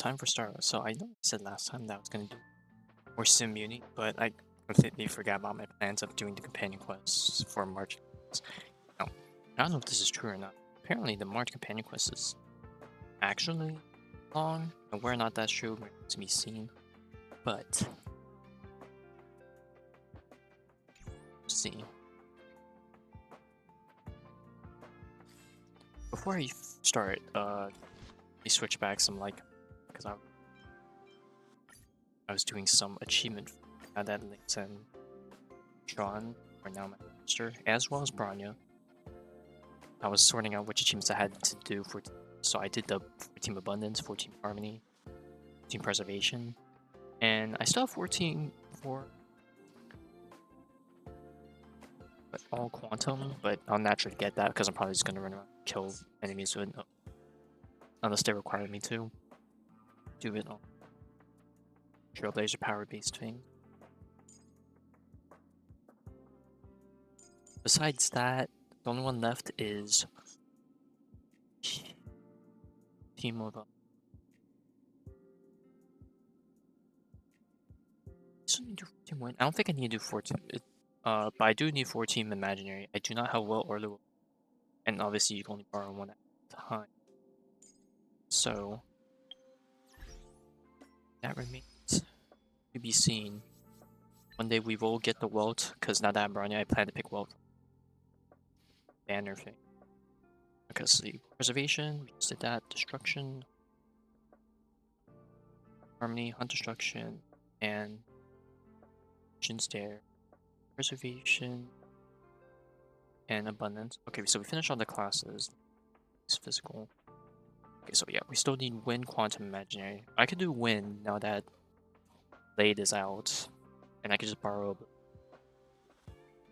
time for Star Wars. So I know I said last time that I was gonna do more Simmuni, but I completely forgot about my plans of doing the companion quests for March. Now, I don't know if this is true or not. Apparently, the March companion quest is actually long, and whether or not that's true remains to be seen. But let's see. Before I start, we switch back some because I was doing some achievement that links in Xuan, or now my master, as well as Branya. I was sorting out which achievements I had to do for, so I did the 14 Abundance, 14 Harmony, 14 Preservation, and I still have 14 for all Quantum, but I'll naturally get that because I'm probably just gonna run around and kill enemies with it, unless they require me to do it on Trailblazer power based thing. Besides that, the only one left is Team of. I don't think I need to do 14. But I do need 14 Imaginary. I do not have Will or Lua. And obviously you can only borrow one at a time. So that remains to be seen. One day we will get the Welt, because now that I'm Branya, I plan to pick Welt. Banner thing. Because the Preservation, we just did that. Destruction. Harmony, Hunt Destruction, and Jin's Dare. Preservation and Abundance. Okay, so we finished all the classes. It's physical. Okay, so yeah, we still need Wind, Quantum, Imaginary. I could do Wind now that Blade is out, and I could just borrow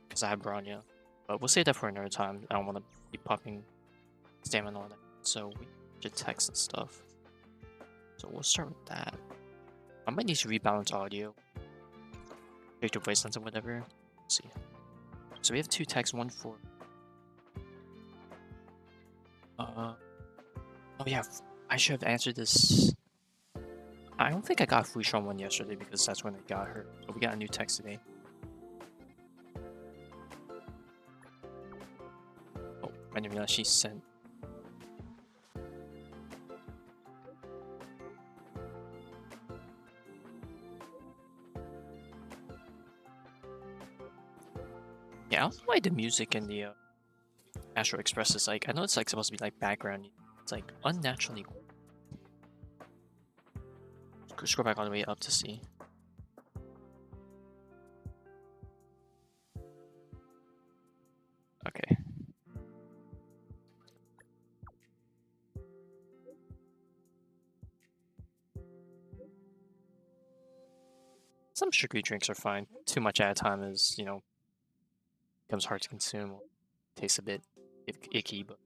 because I have Branya. But we'll save that for another time. I don't want to be popping stamina on it. So we should text and stuff. So we'll start with that. I might need to rebalance audio. Character voice lines or whatever. Let's see. So we have two texts, one for oh yeah, I should have answered this. I don't think I got Fu Xuan one yesterday because that's when I got her. But we got a new text today. Oh, I didn't realize she sent. Yeah, I don't know why the music in the Astro Express is like, I know it's like supposed to be like background. It's like unnaturally. Scroll back all the way up to see. Okay. Some sugary drinks are fine. Too much at a time is, becomes hard to consume. Tastes a bit icky, but.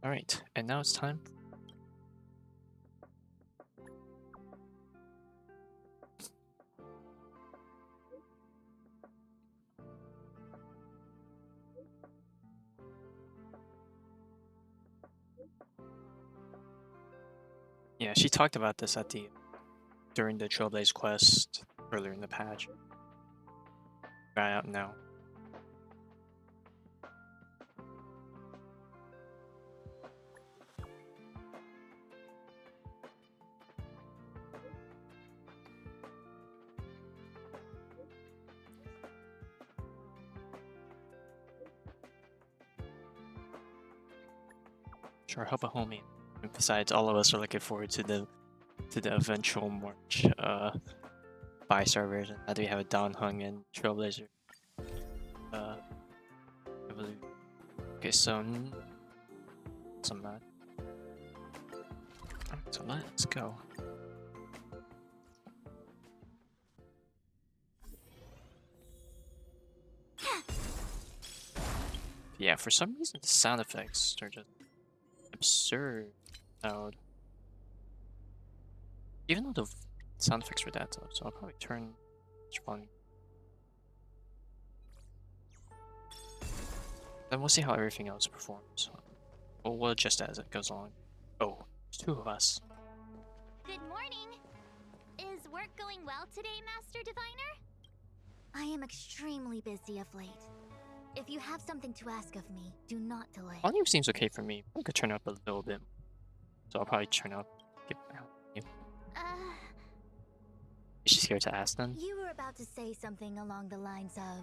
Alright, and now it's time. Yeah, she talked about this during the Trailblaze quest earlier in the patch. Got out now. Sure, help a homie. And besides, all of us are looking forward to the eventual March buy-star version. Now that we have a Don Hung and Trailblazer evolution. Okay, so some that. So let's go. Yeah, for some reason the sound effects are just absurd loud. Even though the sound effects were that tough, so I'll probably turn volume. Then we'll see how everything else performs. We'll adjust as it goes along. Oh, there's two of us. Good morning. Is work going well today, Master Diviner? I am extremely busy of late. If you have something to ask of me, do not delay. Volume seems okay for me. I could turn up a little bit. So I'll probably turn up. Get out. Is she scared to ask then? You were about to say something along the lines of,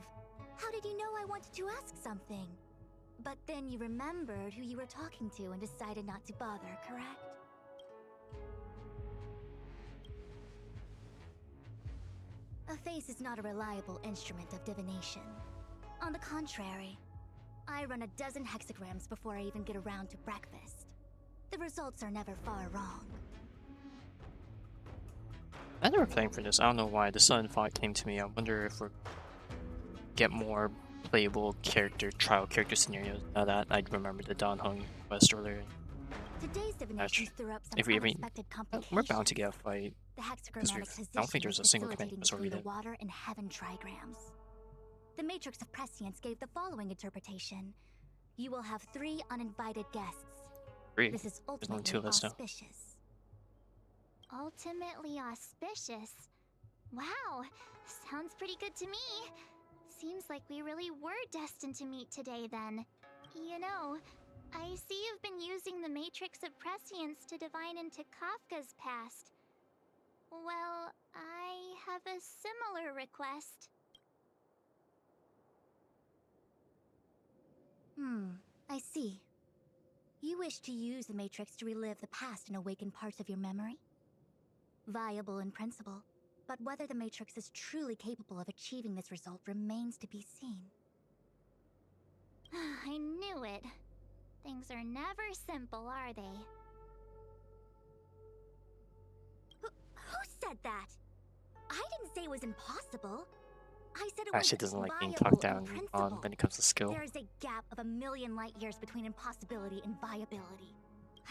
how did you know I wanted to ask something? But then you remembered who you were talking to and decided not to bother, correct? A face is not a reliable instrument of divination. On the contrary, I run a dozen hexagrams before I even get around to breakfast. The results are never far wrong. I never playing for this. I don't know why. The sudden thought came to me. I wonder if we're get more playable trial character scenarios. Now that I remember the Don Hung quest earlier. Today's divinations threw up some If we ever, unexpected complications. we're bound to get a fight. The Because hexagrammatic I don't think there's a single command quest where we the did. water and heaven trigrams. The Matrix of Prescience gave the following interpretation: you will have 3 uninvited guests. 3. This is There's only ultimately 2 of us now. auspicious. Ultimately auspicious? Wow, sounds pretty good to me. Seems like we really were destined to meet today then. You know, I see you've been using the Matrix of Prescience to divine into Kafka's past. Well, I have a similar request. I see. You wish to use the Matrix to relive the past and awaken parts of your memory? Viable in principle, but whether the Matrix is truly capable of achieving this result remains to be seen. I knew it. Things are never simple, are they? Who said that? I didn't say it was impossible. I said it was She doesn't like being viable talked down in on principle. when it comes to skill. There is a gap of 1,000,000 light years between impossibility and viability.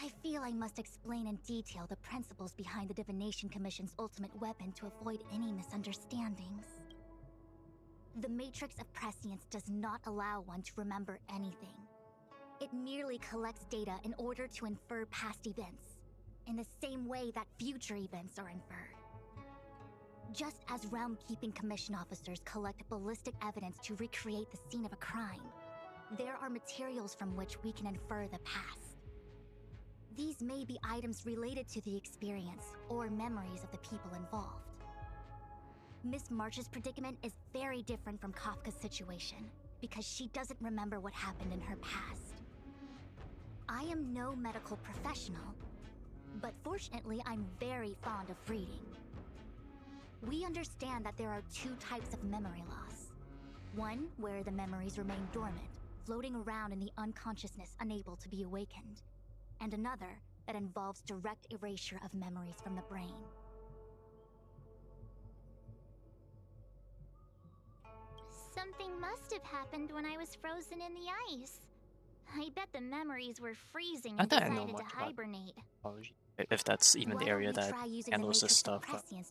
I feel I must explain in detail the principles behind the Divination Commission's ultimate weapon to avoid any misunderstandings. The Matrix of Prescience does not allow one to remember anything. It merely collects data in order to infer past events, in the same way that future events are inferred. Just as Realm-Keeping Commission officers collect ballistic evidence to recreate the scene of a crime, there are materials from which we can infer the past. These may be items related to the experience or memories of the people involved. Miss March's predicament is very different from Kafka's situation because she doesn't remember what happened in her past. I am no medical professional, but fortunately I'm very fond of reading. We understand that there are 2 types of memory loss. One where the memories remain dormant, floating around in the unconsciousness unable to be awakened, and another that involves direct erasure of memories from the brain. Something must have happened when I was frozen in the ice. I bet the memories were freezing I and thought I know decided to much about hibernate. biology. If that's even the area that handles this stuff,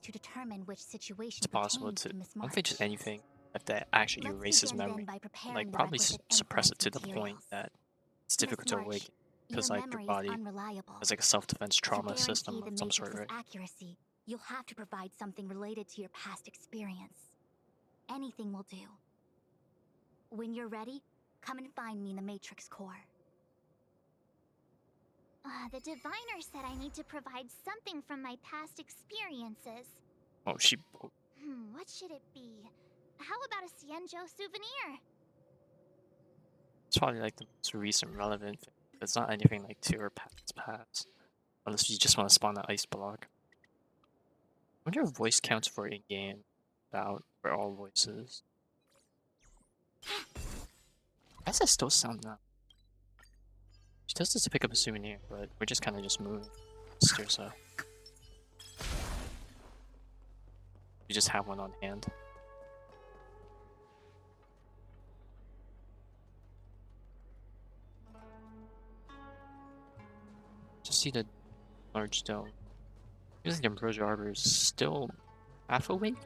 To determine which situation it's possible pertains to. Miss I don't think just March. anything if that actually Let's erases begin then memory. by preparing Like the probably requisite suppress it influence to the point materials. that it's Miss difficult to March, awaken because your like your memory body is unreliable. has like a self-defense trauma To system guarantee of the some sort, Matrix's right? accuracy, you'll have to provide something related to your past experience. Anything will do. When you're ready, come and find me in the Matrix core. The diviner said I need to provide something from my past experiences. Oh, What should it be? How about a Cienjo souvenir? it's probably like the most recent relevant thing. It's not anything like 2 or past. Unless you just want to spawn that ice block. I wonder if voice counts for in-game about for all voices. I guess I still sound now. She tells us to pick up a souvenir, but we're just kind of just moving. Steer so. You just have one on hand. Just see the large dome. Feels like the Ambrosia Arbor is still half awake.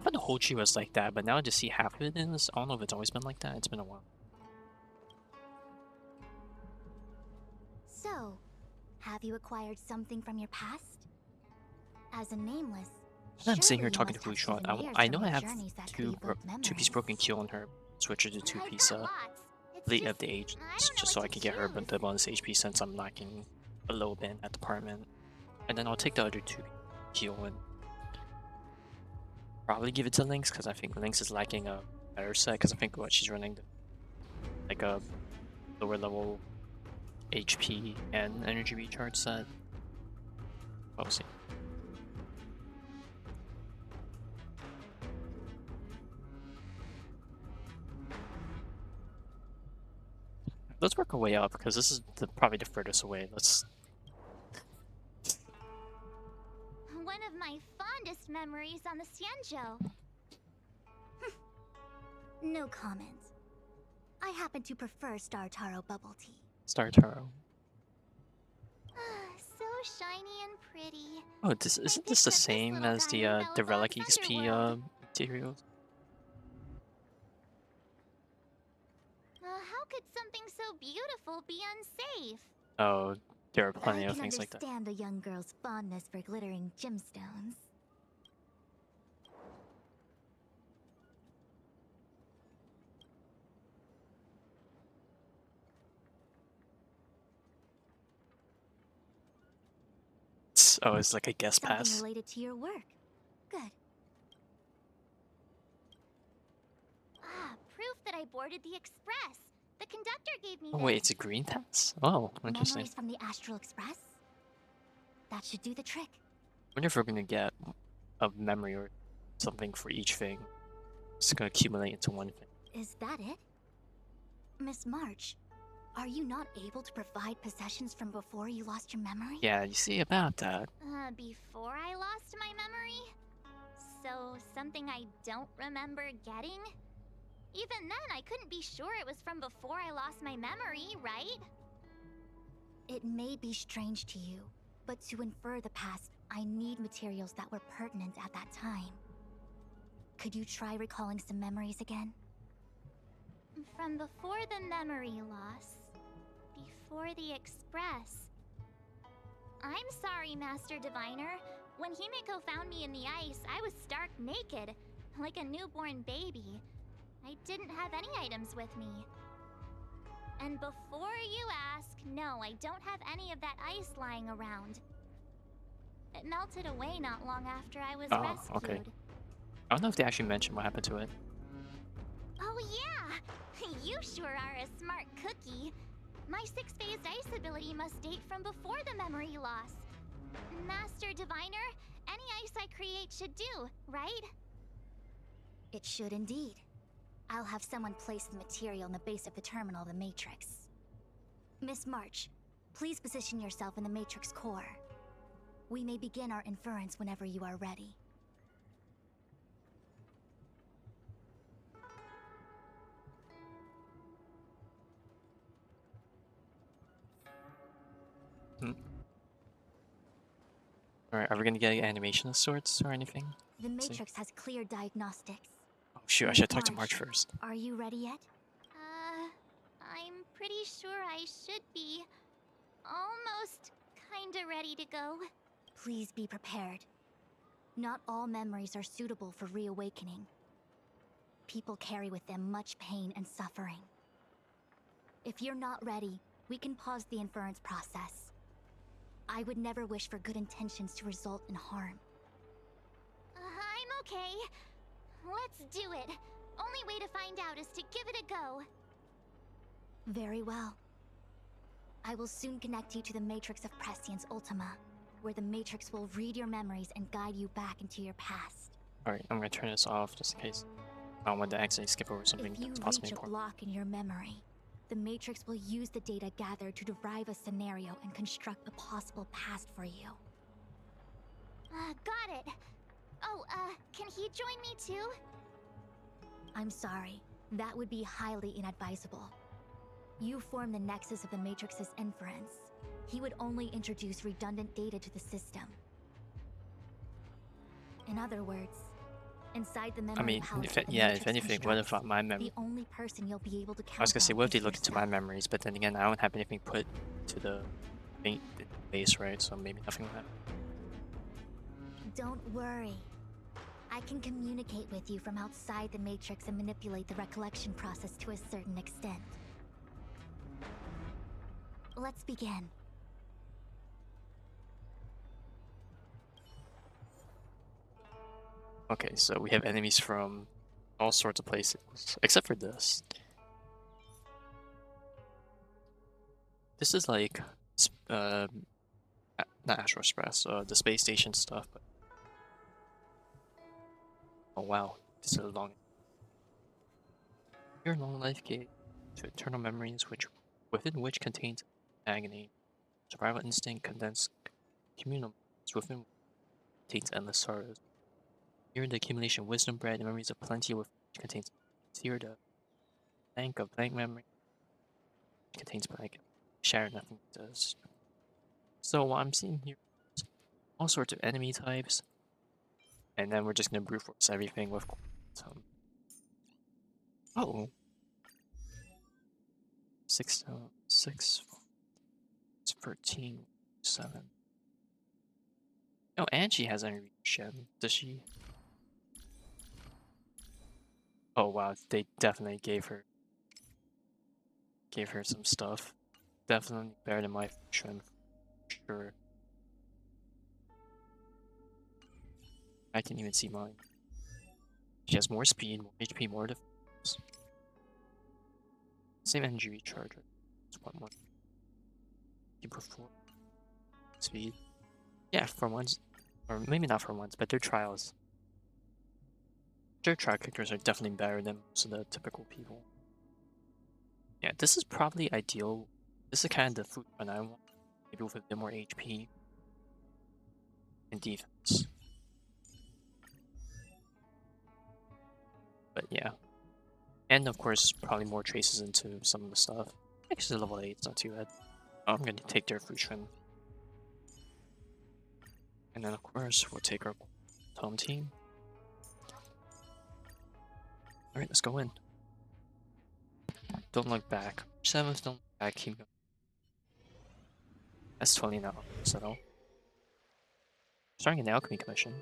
I thought the whole tree was like that, but now I just see half of it is. I don't know if it's always been like that. It's been a while. Have you acquired something from your past? As a nameless, I'm sitting surely here you talking to must Fu have Xuan. souvenirs I from know I your have journeys that could evoke two-piece memories. broken keel on her. Switch her to I've two-piece got lots. It's late just, of the age, I don't know just what so I to can get her choose. the bonus HP since I'm lacking a little bit in that department. And then I'll take the other two keel and probably give it to Lynx because I think Lynx is lacking a better set because I think what she's running like a lower level HP and energy recharge set. We'll see. Let's work our way up because this is probably the furthest away. Let's. One of my fondest memories on the Xianzhou. No comment. I happen to prefer Star Taro bubble tea. Star Taro. So shiny and pretty. Oh, isn't this the same as the Relic XP materials? How could something so beautiful be unsafe? Oh, there are plenty of things like that. I can understand a young girl's fondness for glittering gemstones. Oh, it's like a guest Something pass. related to your work. Good. Proof that I boarded the express. The conductor gave me Oh this. wait, it's a green pass? Oh, interesting. Memories from the Astral Express? That should do the trick. I wonder if we're gonna get a memory or something for each thing. It's gonna accumulate into one thing. Is that it? Miss March, are you not able to provide possessions from before you lost your memory? Yeah, you see about that. Before I lost my memory? So, something I don't remember getting? Even then, I couldn't be sure it was from before I lost my memory, right? It may be strange to you, but to infer the past, I need materials that were pertinent at that time. Could you try recalling some memories again? From before the memory loss, before the express. I'm sorry, Master Diviner. When Himeko found me in the ice, I was stark naked, like a newborn baby. I didn't have any items with me. And before you ask, no, I don't have any of that ice lying around. It melted away not long after I was rescued. Okay. I don't know if they actually mentioned what happened to it. Oh yeah! You sure are a smart cookie. My six-phased ice ability must date from before the memory loss. Master Diviner, any ice I create should do, right? It should indeed. I'll have someone place the material in the base of the terminal of the Matrix. Miss March, please position yourself in the Matrix core. We may begin our inference whenever you are ready. Alright, are we gonna get an animation of sorts or anything? The Matrix has clear diagnostics. Oh shoot, I should talk to March first. Are you ready yet? I'm pretty sure I should be. Almost kinda ready to go. Please be prepared. Not all memories are suitable for reawakening. People carry with them much pain and suffering. If you're not ready, we can pause the inference process. I would never wish for good intentions to result in harm. I'm okay. Let's do it. Only way to find out is to give it a go. Very well. I will soon connect you to the Matrix of Prescience Ultima, where the Matrix will read your memories and guide you back into your past. Alright, I'm gonna turn this off just in case I don't want to accidentally skip over something If you that's possibly reach a important. block in your memory, the Matrix will use the data gathered to derive a scenario and construct a possible past for you. Got it. Oh, can he join me too? I'm sorry. That would be highly inadvisable. You form the nexus of the Matrix's inference. He would only introduce redundant data to the system. In other words, inside the memory I mean, palace if the if Matrix anything, what if constructs, my memory? the only person you'll be able to count I was gonna say, on what if they is look into my yourself. memories? But then again, I don't have anything put to the base, right? So maybe nothing like that. Don't worry. I can communicate with you from outside the Matrix and manipulate the recollection process to a certain extent. Let's begin. Okay, so we have enemies from all sorts of places, except for this. This is like, not Astro Express, the space station stuff, but... Oh wow, this is a long... Your long life gate to eternal memories within which contains agony, survival instinct, condensed communal memories within which contains endless sorrows. Here the accumulation of wisdom bread and memories of plenty which contains here the bank of blank memory contains blank. Share nothing does. So what I'm seeing here is all sorts of enemy types, and then we're just gonna brute force everything with some. Oh, 6, 13, 7. Oh, and she has unreached gem. Does she? Oh wow, they definitely gave her some stuff. Definitely better than my Fu Xuan, for sure. I can even see mine. She has more speed, more HP, more defense. Same energy recharge. It's one more. You prefer speed? Yeah, for once, or maybe not for once, but their trials. Their trial characters are definitely better than most of the typical people. Yeah, this is probably ideal. This is kind of the Fu Xuan I want. Maybe with a bit more HP and defense. But yeah. And of course, probably more traces into some of the stuff. Actually, level 8, it's not too bad. I'm going to take their Fu Xuan. And then of course, we'll take our home team. Alright, let's go in. Don't look back. 7th, don't look back, keep going. That's totally not obvious at all. Starting an alchemy commission.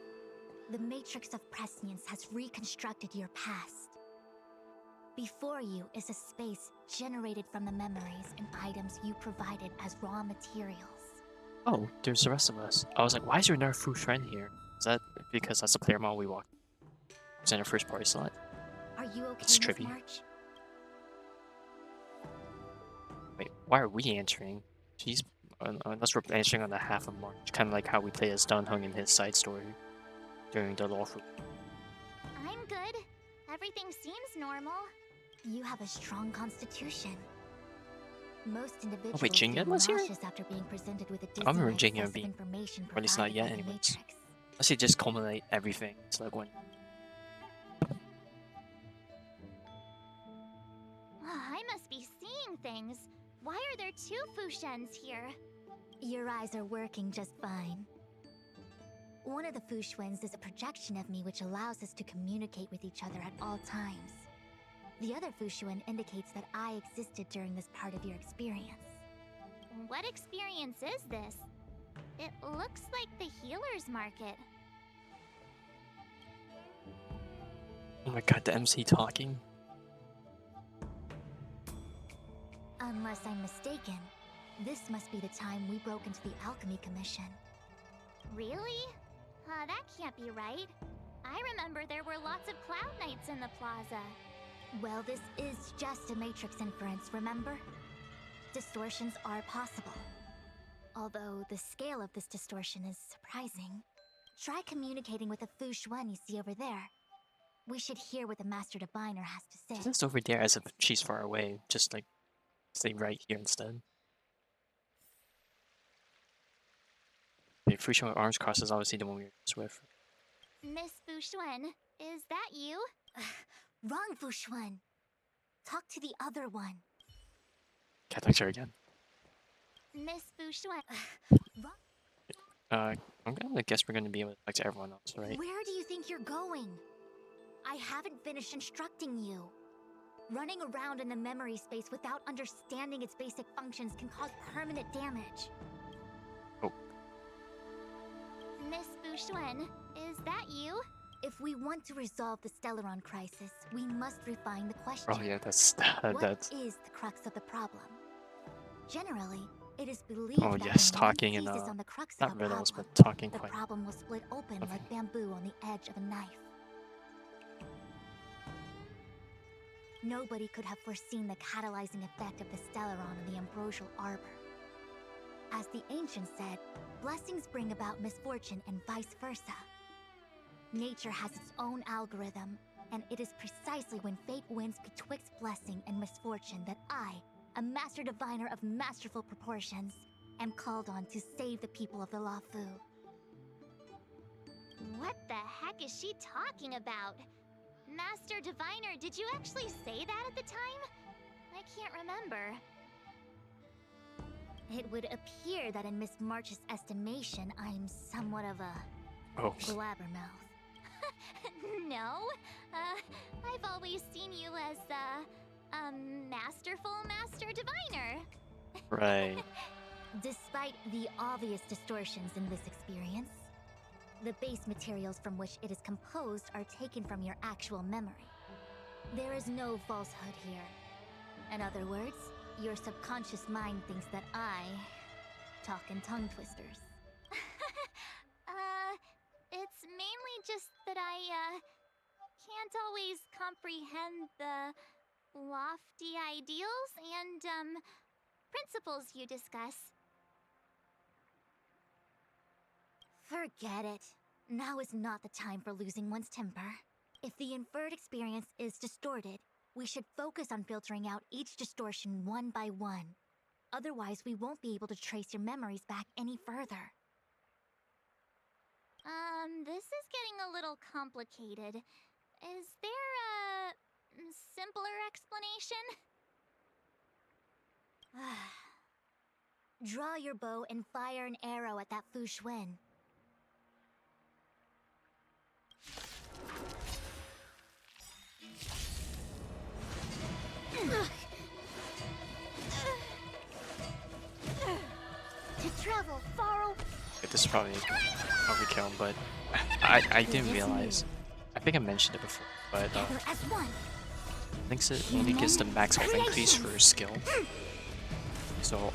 The Matrix of Prescience has reconstructed your past. Before you is a space generated from the memories and items you provided as raw materials. Oh, there's the rest of us. I was like, why is there another Fu Xuan here? Is that because that's the player model we walked? It's in our first party slot. Are you okay, It's Miss trippy. March? Wait, why are we answering? She's unless we're answering on the half of March, kind of like how we play as Dan Heng in his side story during the lawful. I'm good. Everything seems normal. You have a strong constitution. Most individuals Jing Yuan was here? after being presented with a I remember dizzying Jing Yuan excess of being, information or at least not provided yet by the anyways. Matrix. Unless they just culminate everything. It's like one. I must be seeing things. Why are there 2 Fu Xuans here? Your eyes are working just fine. One of the Fu Xuans is a projection of me which allows us to communicate with each other at all times. The other Fu Xuan indicates that I existed during this part of your experience. What experience is this? It looks like the healer's market. Oh my god, the MC talking. Unless I'm mistaken, this must be the time we broke into the Alchemy Commission. Really? That can't be right. I remember there were lots of Cloud Knights in the plaza. Well, this is just a Matrix inference, remember? Distortions are possible. Although the scale of this distortion is surprising. Try communicating with the Fu Xuan you see over there. We should hear what the Master Diviner has to say. Just over there as if she's far away. Just like stay right here instead. Okay, Fu Xuan with arms crossed is obviously the one we were just with. Miss Fu Xuan, is that you? Wrong, Fu Xuan. Talk to the other one. Can't touch her again. Miss Fu Xuan. I'm gonna guess we're gonna be able to talk to everyone else, right? Where do you think you're going? I haven't finished instructing you. Running around in the memory space without understanding its basic functions can cause permanent damage. Oh, Miss Fu Xuan, is that you? If we want to resolve the Stellaron crisis, we must refine the question. Oh yeah, that's What is the crux of the problem? Generally, it is believed oh that yes, when one talking in seizes on the crux not of a riddles, problem, but talking the quite. problem will split open Okay. like bamboo on the edge of a knife. Nobody could have foreseen the catalyzing effect of the Stellaron in the ambrosial arbor. As the ancients said, blessings bring about misfortune and vice versa. Nature has its own algorithm, and it is precisely when fate wins betwixt blessing and misfortune that I, a master diviner of masterful proportions, am called on to save the people of the Lafu. What the heck is she talking about? Master Diviner, did you actually say that at the time? I can't remember. It would appear that in Miss March's estimation, I'm somewhat of a Oh. blabbermouth. No, I've always seen you as a masterful Master Diviner. Right. Despite the obvious distortions in this experience, the base materials from which it is composed are taken from your actual memory. There is no falsehood here. In other words, your subconscious mind thinks that I talk in tongue twisters. It's mainly just that I, can't always comprehend the lofty ideals and, principles you discuss. Forget it. Now is not the time for losing one's temper. If the inferred experience is distorted, we should focus on filtering out each distortion one by one. Otherwise, we won't be able to trace your memories back any further. This is getting a little complicated. Is there a simpler explanation? Draw your bow and fire an arrow at that Fu Xuan. To travel far away. This is probably overkill, but I didn't realize. I think I mentioned it before, but As one. thinks it only gives the max health increase for skill. So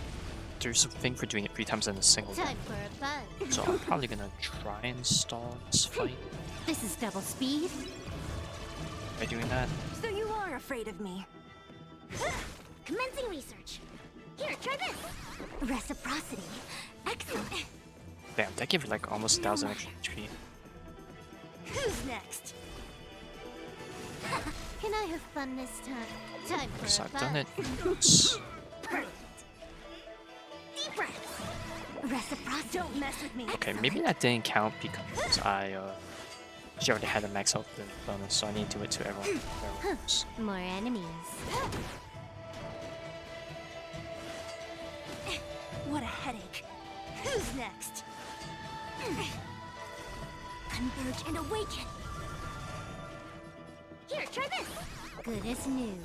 there's a thing for doing it 3 times in a single day. Time for a buzz. So I'm probably gonna try and stall this fight This is double speed. by doing that. So you are afraid of me. Commencing research. Here, try this. Reciprocity. Excellent. Damn, that gave you like almost 1,000 extra HP. Who's next? Can I have fun this time? Time for So a I've done it. buzz. Perfect. Deep breaths. Reciprocity. Don't mess with me. Okay, maybe that didn't count because she already had a max health bonus, so I need to do it to everyone else. More enemies. What a headache. Who's next? Converge and awaken. Here, try this. Good as new.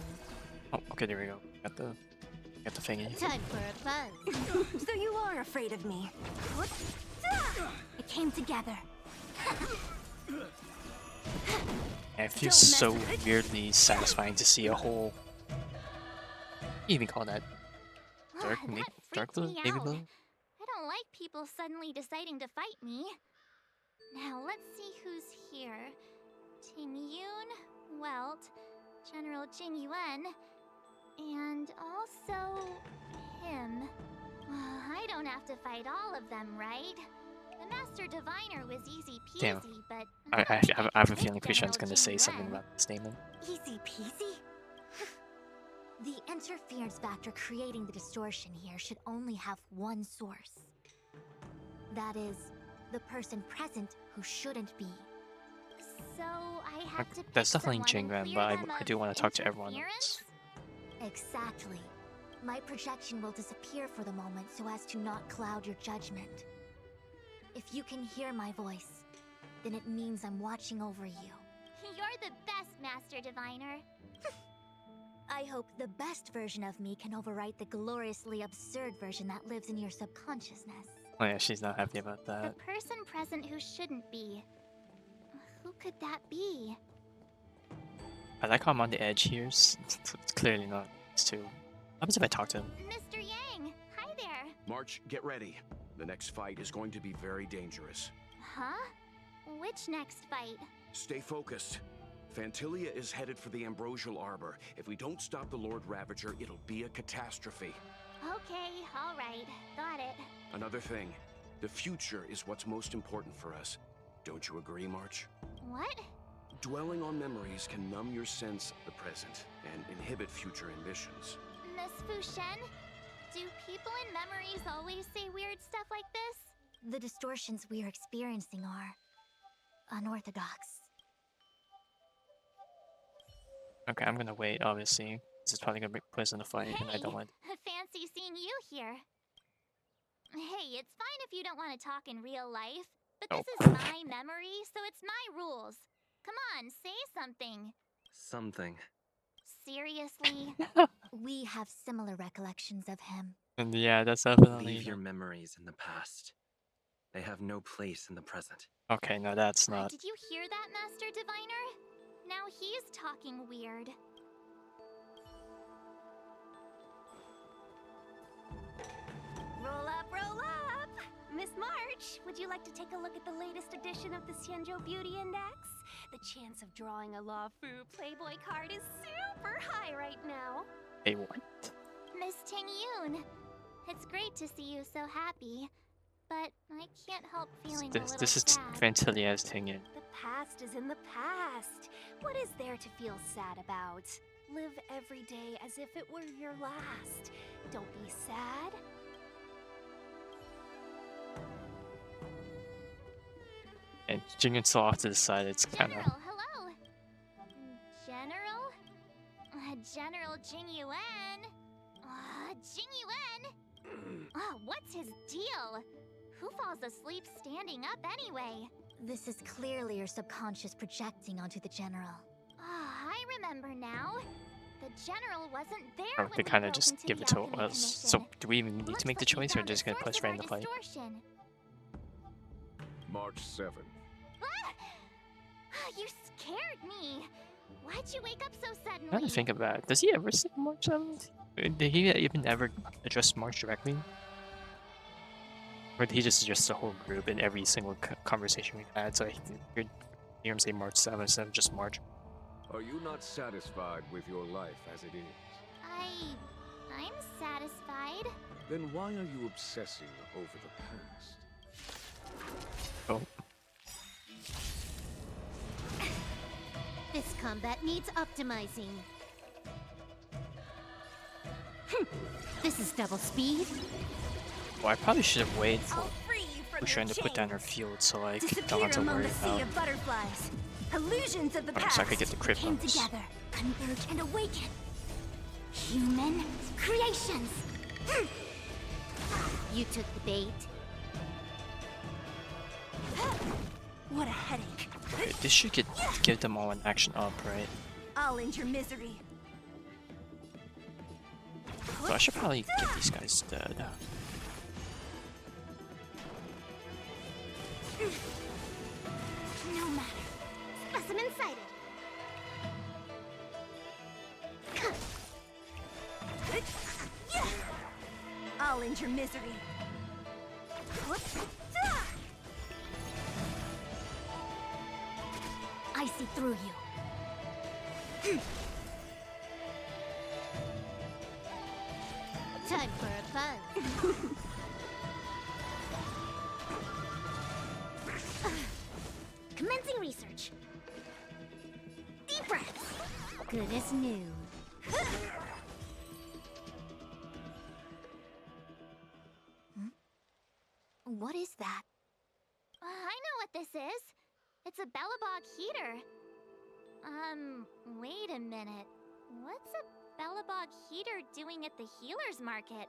Oh, okay, there we go. Got the thingy. Time for a buzz. So you are afraid of me. It came together. And it feels so weirdly satisfying to see a whole. You even call that dark, dark blue, navy blue? I don't like people suddenly deciding to fight me. Now let's see who's here. Ting Yun, Welt, General Jing Yuan, and also him. I don't have to fight all of them, right? The Master Diviner was easy peasy, Damn. but I have a feeling Krishan's gonna say something about this statement. Easy peasy? The interference factor creating the distortion here should only have one source. That is, the person present who shouldn't be. So I have to pick That's definitely someone and Jingren, clear but them I do of want to talk to everyone interference? else. Exactly. My projection will disappear for the moment so as to not cloud your judgment. If you can hear my voice, then it means I'm watching over you. You're the best, Master Diviner. I hope the best version of me can overwrite the gloriously absurd version that lives in your subconsciousness. Oh yeah, she's not happy about The that. person present who shouldn't be. Who could that be? I like how I'm on the edge here. It's clearly not these two. What happens if I talk to him? Mr. Yang, hi there. March, get ready. The next fight is going to be very dangerous. Huh? Which next fight? Stay focused. Fantilia is headed for the Ambrosial Arbor. If we don't stop the Lord Ravager, it'll be a catastrophe. Okay, all right. Got it. Another thing, the future is what's most important for us. Don't you agree, March? What? Dwelling on memories can numb your sense of the present and inhibit future ambitions. Miss Fu Xuan, do people in memories always say weird stuff like this? The distortions we are experiencing are unorthodox. Okay, I'm gonna wait, obviously. This is probably gonna make place in the fight, and I don't want. Fancy seeing you here. Hey, it's fine if you don't want to talk in real life, but this is my memory, so it's my rules. Come on, say something. Something. Seriously? We have similar recollections of him. And yeah, that's definitely. Leave your memories in the past. They have no place in the present. Okay, no, that's not. Did you hear that, Master Diviner? Now he's talking weird. Roll up, roll up! Miss March, would you like to take a look at the latest edition of the Xianzhou Beauty Index? The chance of drawing a La Fu Playboy card is super high right now. Hey, what? Miss Ting Yun, it's great to see you so happy, but I can't help feeling a little This is sad. Fantilia's Tingyan. The past is in the past. What is there to feel sad about? Live every day as if it were your last. Don't be sad. And Jingyun's so off to the side, it's kind of. General, hello. General? General Jingyuan? Jingyuan? What's his deal? Who falls asleep standing up anyway? This is clearly your subconscious projecting onto the General. I remember now. The General wasn't there Or when they we kind of broke just into give the it to Alchemy us. So, Commission. do we even need to Looks make the like you choice, or found the just gonna source press of right in our the fight? distortion. March 7. You scared me. Why'd you wake up so suddenly? Now that I think about it, does he ever say March 7th? Did he even ever address March directly? Or did he just address the whole group in every single conversation we've had? So I hear him say March 7th instead of just March. Are you not satisfied with your life as it is? I'm satisfied. Then why are you obsessing over the past? Oh, This combat needs optimizing. This is double speed. well, I probably should have waited for I'll free you from Fu Xuan your to put down her chains. field, so I don't Disappear have to among worry the sea about. of butterflies. Illusions of the Alright, past so I could get the crit came bonus. together, converge and awaken. Human creations. You took the bait. What a headache. Okay, this should give them all an action up, right? I'll end your misery. So I should probably get these guys dead. No matter. Specimen sighted. I'll end your misery. I see through you. Time for a buzz. Commencing research. Deep breaths. Good as new. What is that? I know what this is. It's a Bellabog heater. Wait a minute. What's a Bellabog heater doing at the healer's market?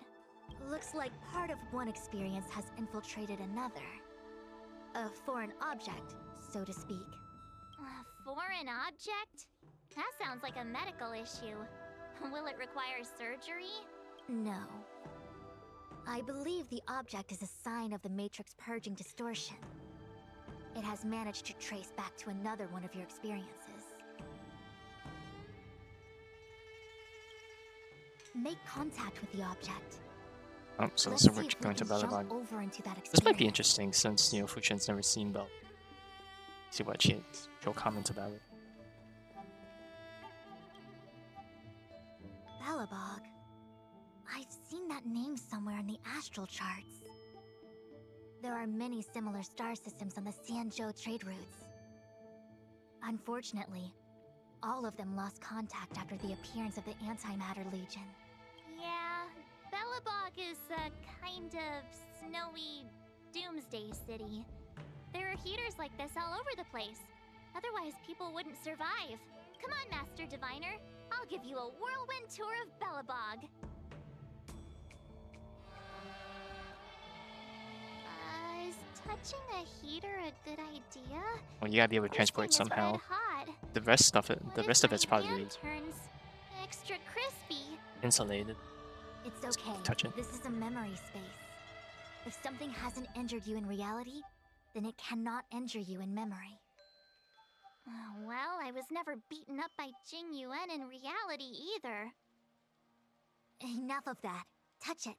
Looks like part of one experience has infiltrated another. A foreign object, so to speak. A foreign object? That sounds like a medical issue. Will it require surgery? No. I believe the object is a sign of the Matrix purging distortion. It has managed to trace back to another one of your experiences. Make contact with the object. Oh, so Let's this is see we're if we going to can jump Belobog. over into that experience. This might be interesting since, you know, Fu Xuan's never seen Bell. See what she'll comment about it. Belobog. I've seen that name somewhere in the astral charts. There are many similar star systems on the Xianzhou trade routes. Unfortunately, all of them lost contact after the appearance of the Antimatter Legion. Yeah, Belobog is a kind of snowy doomsday city. There are heaters like this all over the place. Otherwise, people wouldn't survive. Come on, Master Diviner. I'll give you a whirlwind tour of Belobog. Is touching a heater a good idea? Well, you gotta be able to This transport it thing is somehow. red hot. The rest of What the if rest of my it's probably hand turns extra crispy? insulated. It's okay. touch it. This is a memory space. If something hasn't injured you in reality, then it cannot injure you in memory. Well, I was never beaten up by Jing Yuan in reality either. Enough of that. Touch it.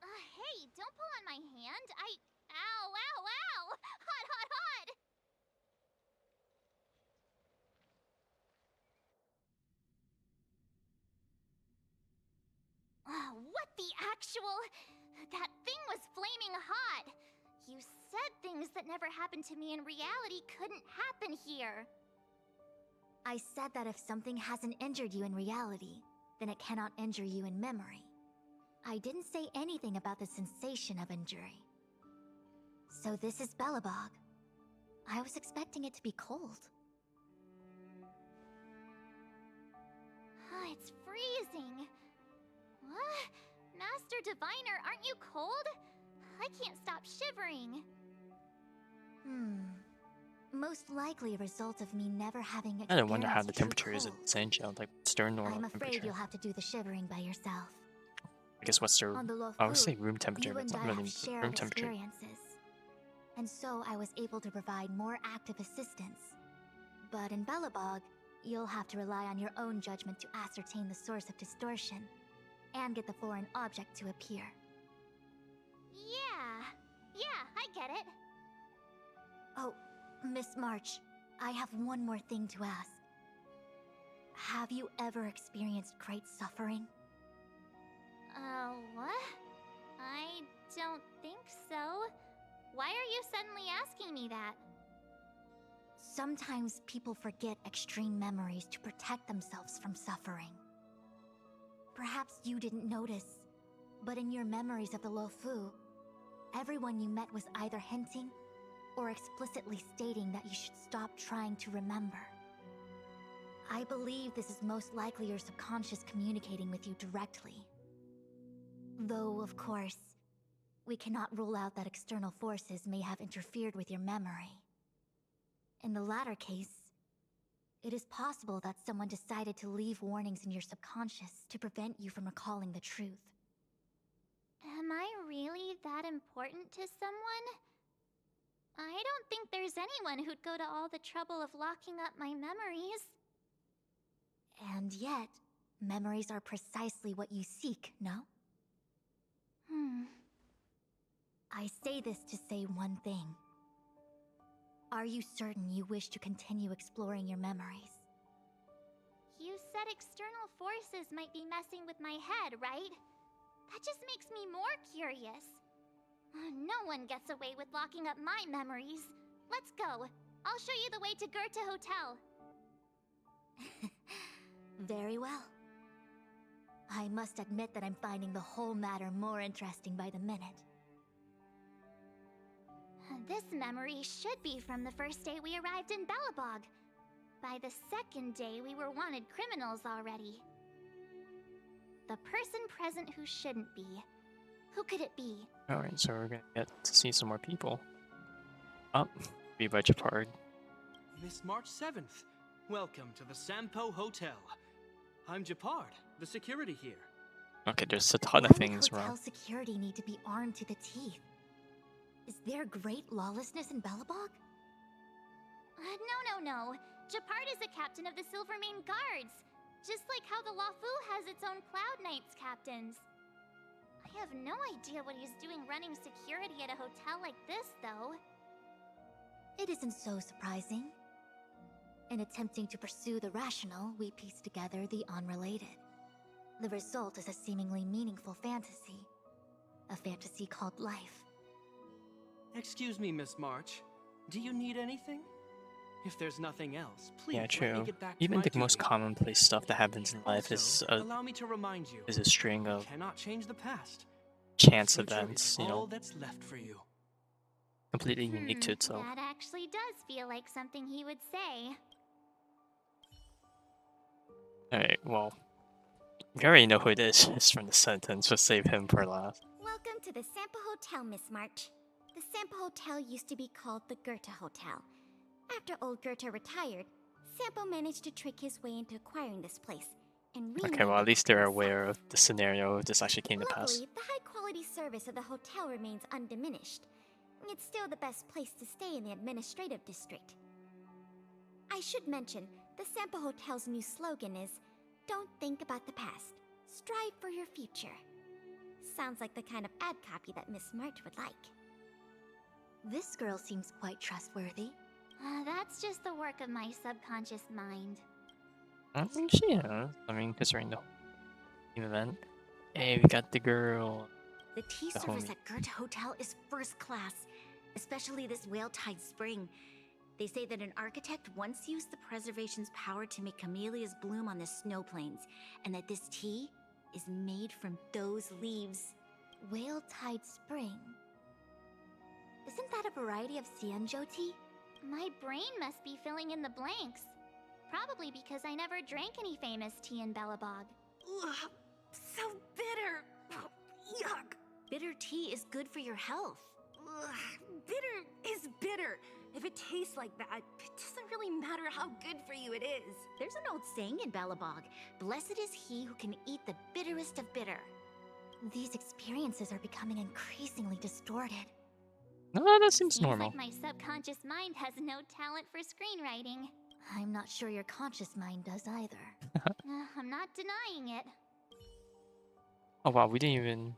Hey, don't pull on my hand. Ow, ow, ow! Hot, hot, hot! What the actual... That thing was flaming hot! You said things that never happened to me in reality couldn't happen here. I said that if something hasn't injured you in reality, then it cannot injure you in memory. I didn't say anything about the sensation of injury. So this is Belobog. I was expecting it to be cold. It's freezing. What? Master Diviner, aren't you cold? I can't stop shivering. Most likely a result of me never having experienced I don't wonder how the true temperature is in cold. Xianzhou, like stern normal I'm afraid temperature. you'll have to do the shivering by yourself. I guess what's their... On the low I would food, say room temperature, you but it's and not I really have shared room temperature. experiences. And so I was able to provide more active assistance. But in Belobog, you'll have to rely on your own judgment to ascertain the source of distortion and get the foreign object to appear. Yeah, I get it. Oh, Miss March, I have one more thing to ask. Have you ever experienced great suffering? What? I don't think so. Why are you suddenly asking me that? Sometimes people forget extreme memories to protect themselves from suffering. Perhaps you didn't notice, but in your memories of the Luofu, everyone you met was either hinting or explicitly stating that you should stop trying to remember. I believe this is most likely your subconscious communicating with you directly. Though, of course, we cannot rule out that external forces may have interfered with your memory. In the latter case, it is possible that someone decided to leave warnings in your subconscious to prevent you from recalling the truth. Am I really that important to someone? I don't think there's anyone who'd go to all the trouble of locking up my memories. And yet, memories are precisely what you seek, no? I say this to say one thing. Are you certain you wish to continue exploring your memories? You said external forces might be messing with my head, right? That just makes me more curious. No one gets away with locking up my memories. Let's go. I'll show you the way to Goethe Hotel. Very well. I must admit that I'm finding the whole matter more interesting by the minute. This memory should be from the first day we arrived in Belobog. By the second day, we were wanted criminals already. The person present who shouldn't be. Who could it be? Alright, so we're gonna get to see some more people. Oh, be by Japard. Miss March 7th, welcome to the Sampo Hotel. I'm Japard, the security here. Okay, there's a ton Why of would things hotel wrong. security need to be armed to the teeth? Is there great lawlessness in Belobog? No. Japard is a captain of the Silvermane Guards. Just like how the Lafu has its own Cloud Knights captains. I have no idea what he's doing running security at a hotel like this, though. It isn't so surprising. In attempting to pursue the rational, we piece together the unrelated. The result is a seemingly meaningful fantasy. A fantasy called life. Excuse me, Miss March. Do you need anything? If there's nothing else, please Yeah, let me true. get back Even to my the most duty. commonplace stuff that happens in life Also, allow me to remind you, is a string you of cannot change the past. chance Future events, is you all know, that's left for you. completely unique to itself. That actually does feel like something he would say. Alright, well, we already know who it is. It's from the sentence. We'll save him for last. Welcome to the Sampo Hotel, Miss March. The Sampo Hotel used to be called the Goethe Hotel. After old Goethe retired, Sampo managed to trick his way into acquiring this place and Okay, renamed well, at it least after they're aware himself. of the scenario if this actually came to pass. Luckily, the high-quality service of the hotel remains undiminished. It's still the best place to stay in the administrative district. I should mention, the Sampo Hotel's new slogan is, "Don't think about the past. Strive for your future." Sounds like the kind of ad copy that Miss March would like. This girl seems quite trustworthy. That's just the work of my subconscious mind. I think she is. I mean, considering the whole event. Hey, we got the girl. The tea The service homie. at Goethe Hotel is first class, especially this whale-tide spring. They say that an architect once used the preservation's power to make camellias bloom on the snow plains, and that this tea is made from those leaves. Whale-tide spring. Isn't that a variety of Xianzhou tea? My brain must be filling in the blanks. Probably because I never drank any famous tea in Belobog. Ugh, so bitter. Yuck. Bitter tea is good for your health. Ugh, bitter is bitter. If it tastes like that, it doesn't really matter how good for you it is. There's an old saying in Belobog, "Blessed is he who can eat the bitterest of bitter." These experiences are becoming increasingly distorted. No, that seems Seems normal. like my subconscious mind has no talent for screenwriting. I'm not sure your conscious mind does either. I'm not denying it. Oh wow, we didn't even...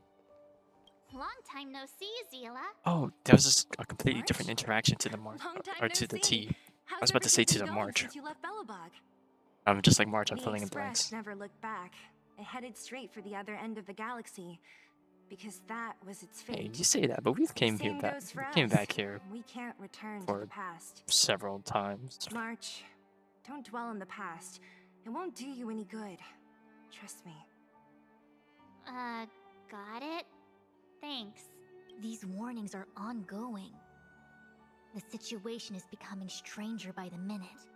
Long time no see, Zila. Oh, that was just a completely March? different interaction to the March, Long time or no to the see. T. How's I was about to say to everything the been March. since you left Belobog? I'm just like March, I'm The filling in Express blanks. never looked back. It headed straight for the other end of the galaxy, because that was its fate. Hey, you say that, but we've came Same goes for came us. back here We can't return to for the past. several times. March, don't dwell on the past. It won't do you any good. Trust me. Got it? Thanks. These warnings are ongoing. The situation is becoming stranger by the minute.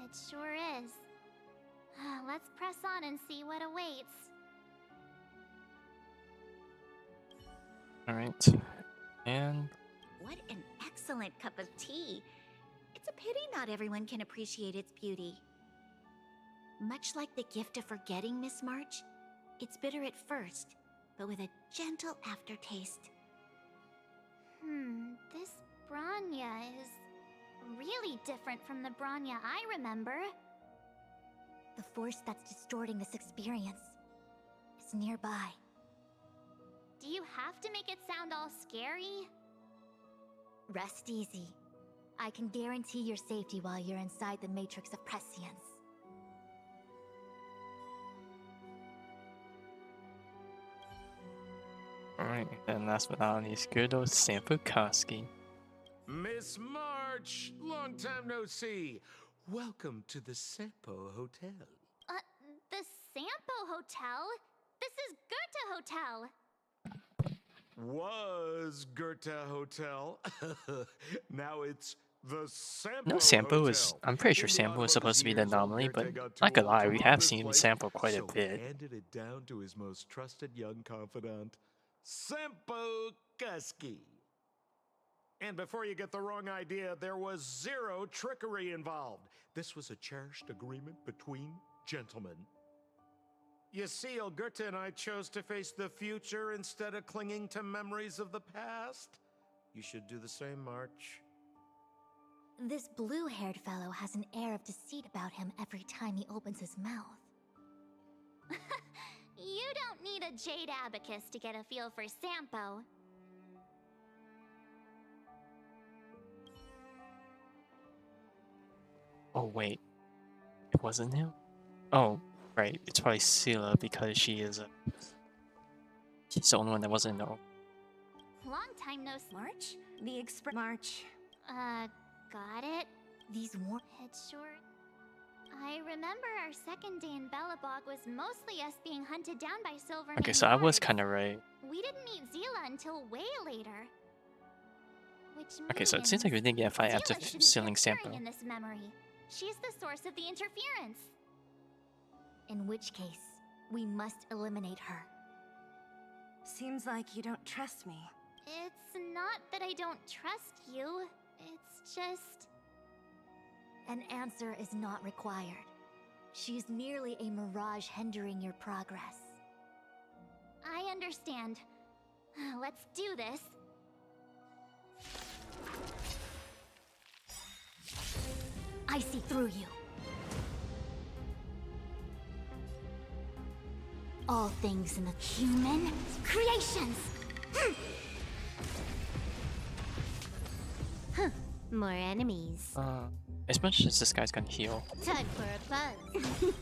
It sure is. Let's press on and see what awaits. Alright. And What an excellent cup of tea. It's a pity not everyone can appreciate its beauty. Much like the gift of forgetting, Miss March, it's bitter at first, but with a gentle aftertaste. This Branya is really different from the Branya I remember. The force that's distorting this experience is nearby. Do you have to make it sound all scary? Rest easy. I can guarantee your safety while you're inside the Matrix of Prescience. alright, and last but not least, good old Sampo Koski. Miss March, long time no see. Welcome to the Sampo Hotel. The Sampo Hotel? This is Goethe Hotel. Was Goethe Hotel. Now it's the Sampo No, Sampo is... Hotel. I'm pretty sure In the Sampo was odd supposed to be the years, old anomaly, but Goethe got not too gonna old lie, to we run have this seen place, Sampo quite a so bit. he handed it down to his most trusted young confidant, Sampo Koski. And before you get the wrong idea, there was zero trickery involved. This was a cherished agreement between gentlemen. You see, Algerta and I chose to face the future instead of clinging to memories of the past. You should do the same, March. This blue-haired fellow has an air of deceit about him every time he opens his mouth. You don't need a jade abacus to get a feel for Sampo. Oh wait, it wasn't him? Oh, right, it's probably Sela because she's the only one that wasn't no. Long time no March? The March. Got it? These war- Head short. I remember our second day in Belobog was mostly us being hunted down by Silvermane Okay, so I was guards. kind of right. We didn't meet Zila until way later. Which Okay, so it seems like we didn't get a fight after Zila shouldn't stealing be appearing Sampo. in this memory. She's the source of the interference. In which case, we must eliminate her. Seems like you don't trust me. It's not that I don't trust you. It's just... An answer is not required. She's merely a mirage hindering your progress. I understand. Let's do this. I see through you. All things in the human creations. More enemies. As much as this guy's gonna heal, Time for a buzz.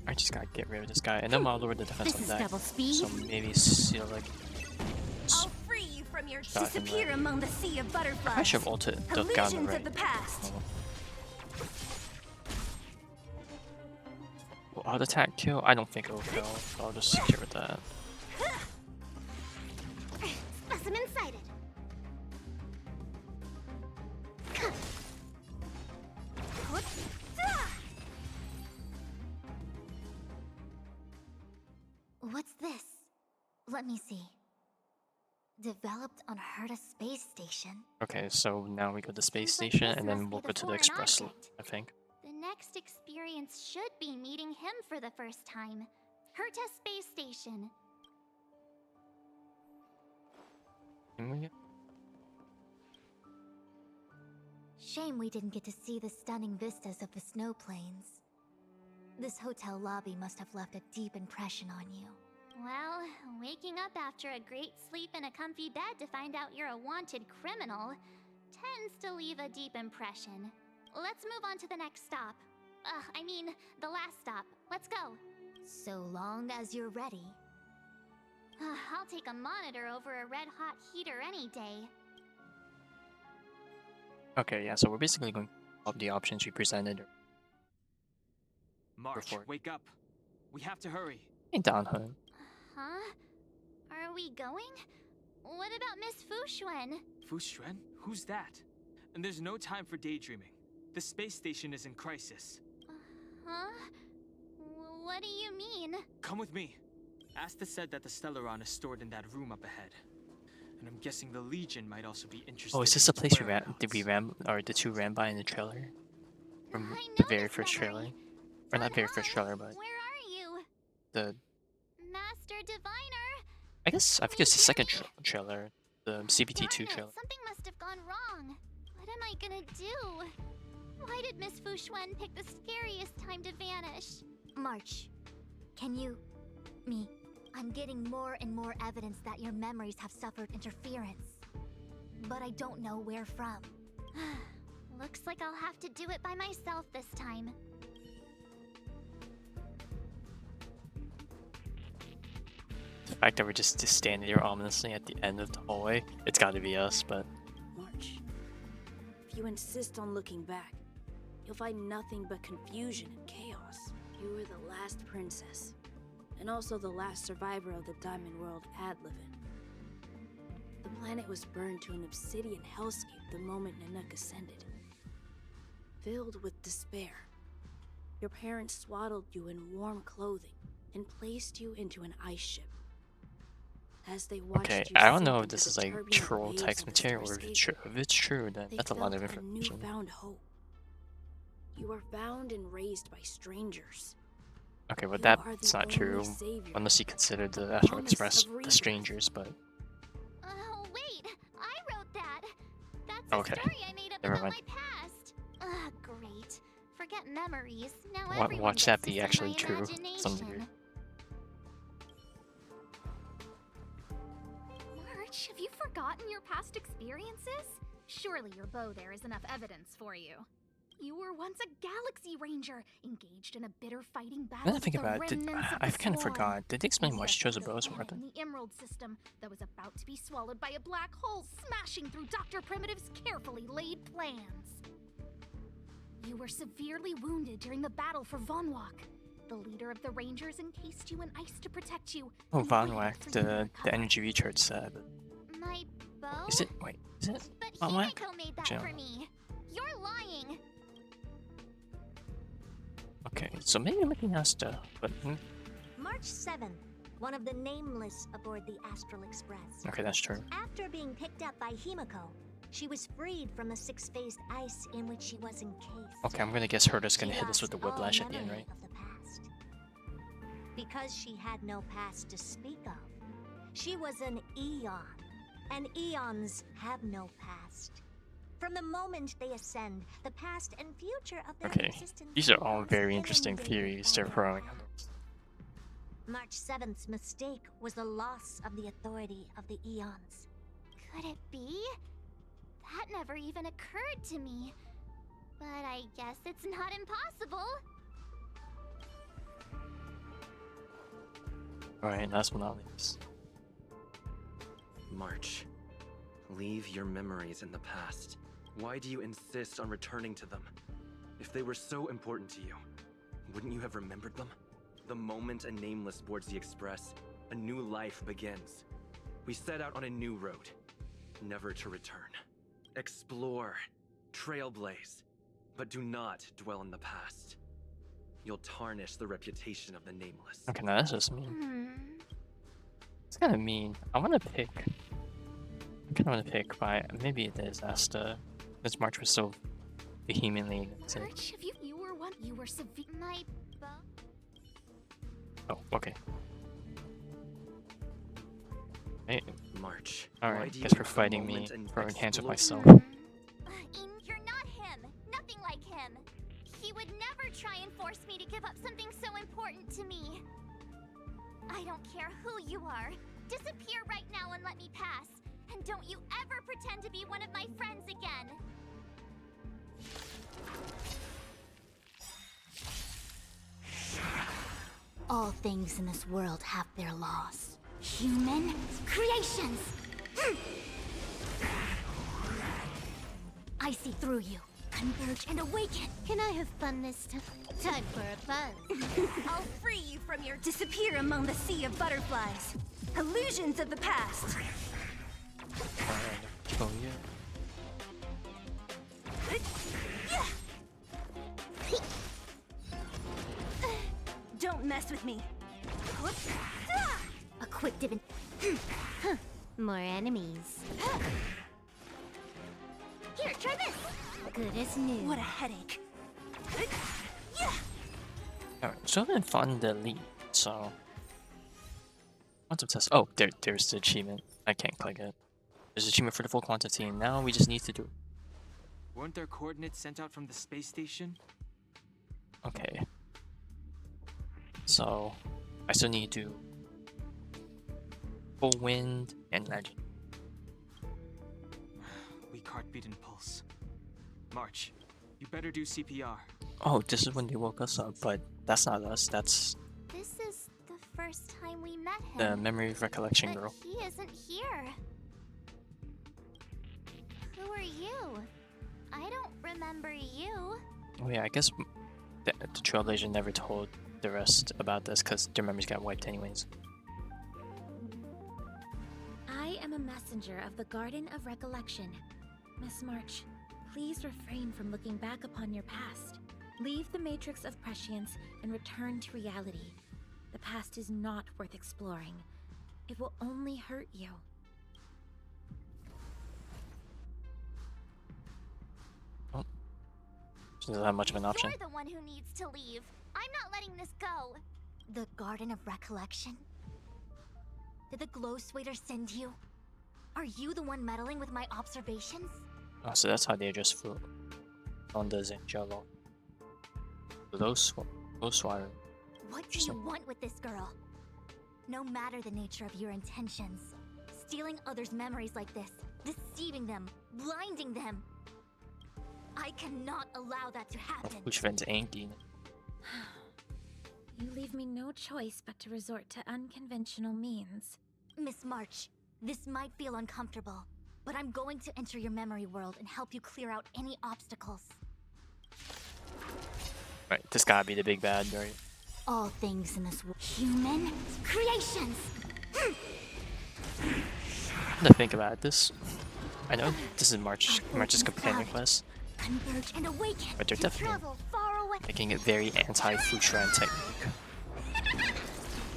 I just gotta get rid of this guy, and then I'll lower the defense This on is that. double speed. So maybe Seal like. I'll free you from your Shot him disappear right. among the sea of butterflies. I should have ulted the gun Illusions right. of the past. Will auto attack kill? I don't think it will kill. So I'll just secure with that. Specimen sighted. What's this? Let me see. Developed on Herta space station. Okay, so now we go to the space Seems like station, this and must then be we'll the go to the foreign express loop, object. I think. The next experience should be meeting him for the first time. Herta Space Station. Can we? Shame we didn't get to see the stunning vistas of the snow plains. This hotel lobby must have left a deep impression on you. Well, waking up after a great sleep in a comfy bed to find out you're a wanted criminal tends to leave a deep impression. Let's move on to the next stop. I mean, the last stop. Let's go. So long as you're ready. I'll take a monitor over a red-hot heater any day. Okay, yeah. So we're basically going up the options we presented. March, Before. wake up. We have to hurry. Hey, down home. Huh? Are we going? What about Miss Fu Xuan? Fu Xuan? Who's that? And there's no time for daydreaming. The space station is in crisis. Huh? What do you mean? Come with me. Asta said that the Stellaron is stored in that room up ahead. And I'm guessing the Legion might also be interested. Oh, is this in the its place we ran? Did we whereabouts. ran, or the two ran by in the trailer? From I the know very this first memory. trailer? Or not very first Don trailer, Han, but where are you? the. Master Diviner! I guess I think it's the second trailer, the CBT2 Darn it, trailer. something must have gone wrong. What am I gonna do? Why did Miss Fu Xuan pick the scariest time to vanish? March, can you... me... I'm getting more and more evidence that your memories have suffered interference. But I don't know where from. Looks like I'll have to do it by myself this time. The fact that we're just standing there ominously at the end of the hallway, it's gotta be us, but... March, if you insist on looking back, you'll find nothing but confusion and chaos. You were the last princess, and also the last survivor of the Diamond World Adlevin. The planet was burned to an obsidian hellscape the moment Nanook ascended. Filled with despair, your parents swaddled you in warm clothing and placed you into an ice ship. As they watched Okay, you I don't sink know if into this the is like turbulent troll waves text of the material or if it's true. starscape, If it's true, then they that's a lot of felt a information. newfound hope. You were found and raised by strangers. Okay, but You are that's the not only true. savior. Unless you consider the Astral Promise Express of the reason. strangers, but Oh, wait! I wrote that! That's okay. a story I made up Never about mind. my past! Ugh, great. Forget memories. Now Wa- everyone watch gets that to be see actually my true, some degree. imagination. March, have you forgotten your past experiences? Surely your bow there is enough evidence for you. You were once a Galaxy Ranger, engaged in a bitter fighting battle Now that I with think the about it, remnants of I the kind of Swarm. forgot. Did they explain why she chose a The bow as a planet weapon? in the Emerald System that was about to be swallowed by a black hole, smashing through Dr. Primitive's carefully laid plans. You were severely wounded during the battle for Vonwalk. The leader of the Rangers encased you in ice to protect you. Oh, and Von waited Wack, for you to the recover. energy recharge said. My bow? Is it? Wait, is it? But Von Wack? Himeko made that Chill. for me. You're lying. Okay, so maybe Mickey has to. But March 7th, one of the nameless aboard the Astral Express. okay, that's true. After being picked up by Himeko, she was freed from the six-phased ice in which she was encased. Okay, I'm gonna guess Herta's gonna She hit us with the lost all whiplash at the end, memory right? of the past. Because she had no past to speak of, she was an Eon, and Eons have no past. From the moment they ascend, the past and future of their Okay, existence these are all has very been interesting invaded theories by they're their throwing out. past. March 7th's mistake was the loss of the authority of the Eons. Could it be? That never even occurred to me. But I guess it's not impossible. Alright, last but not least. March, leave your memories in the past. Why do you insist on returning to them? If they were so important to you, wouldn't you have remembered them? The moment a nameless boards the Express, a new life begins. We set out on a new road, never to return. Explore, trailblaze, but do not dwell in the past. You'll tarnish the reputation of the nameless. Okay, now that's just mean. It's kind of mean. I want to pick. I kind of want to pick by maybe it is Asta. This March was so vehemently. March, if you were one, you were severe. My bow. Oh, okay. Hey, March. alright, do you guess for take a fighting me moment and for enhanced with explore- myself. You're not him. Nothing like him. He would never try and force me to give up something so important to me. I don't care who you are. Disappear right now and let me pass. And don't you ever pretend to be one of my friends again. All things in this world have their laws. Human creations! I see through you. Converge and awaken. Can I have fun this time? Time for a buzz. I'll free you from your disappear among the sea of butterflies. Illusions of the past. Oh yeah. Don't mess with me. A quick divin. More enemies. Here, try this. Good as new. What a headache. Alright, so I've been fun the lead, so. Quantum test. Oh, there's the achievement. I can't click it. There's achievement for the full quantity, and now we just need to do. Weren't there coordinates sent out from the space station? Okay. So, I still need to do full wind and legend. Weak heartbeat and pulse. March, you better do CPR. Oh, this is when they woke us up, but that's not us. That's This is the first time we met him. the memory recollection But girl. he isn't here. Who are you? I don't remember you. Oh yeah, I guess the Trailblazer never told the rest about this because their memories got wiped anyways. I am a messenger of the Garden of Recollection. Miss March, please refrain from looking back upon your past. Leave the Matrix of Prescience and return to reality. The past is not worth exploring. It will only hurt you. She doesn't have much of an option. You're the one who needs to leave. I I'm not letting this go. The Garden of Recollection? Did the Glow Swader send you? Are you the one meddling with my observations? Oh, so that's how they address Fu on the Zangelo. Those Swire. What do you want with this girl? No matter the nature of your intentions, stealing others' memories like this, deceiving them, blinding them, I cannot allow that to happen. Fu Xuan's angry. You leave me no choice but to resort to unconventional means. Miss March, this might feel uncomfortable, but I'm going to enter your memory world and help you clear out any obstacles. Right, this gotta be the big bad, right? All things in this world. Human creations! Now to think about this, I know this is March's companion quest, Converge and awaken. but they're to definitely travel far away. making it very anti-Fu Xuan technique.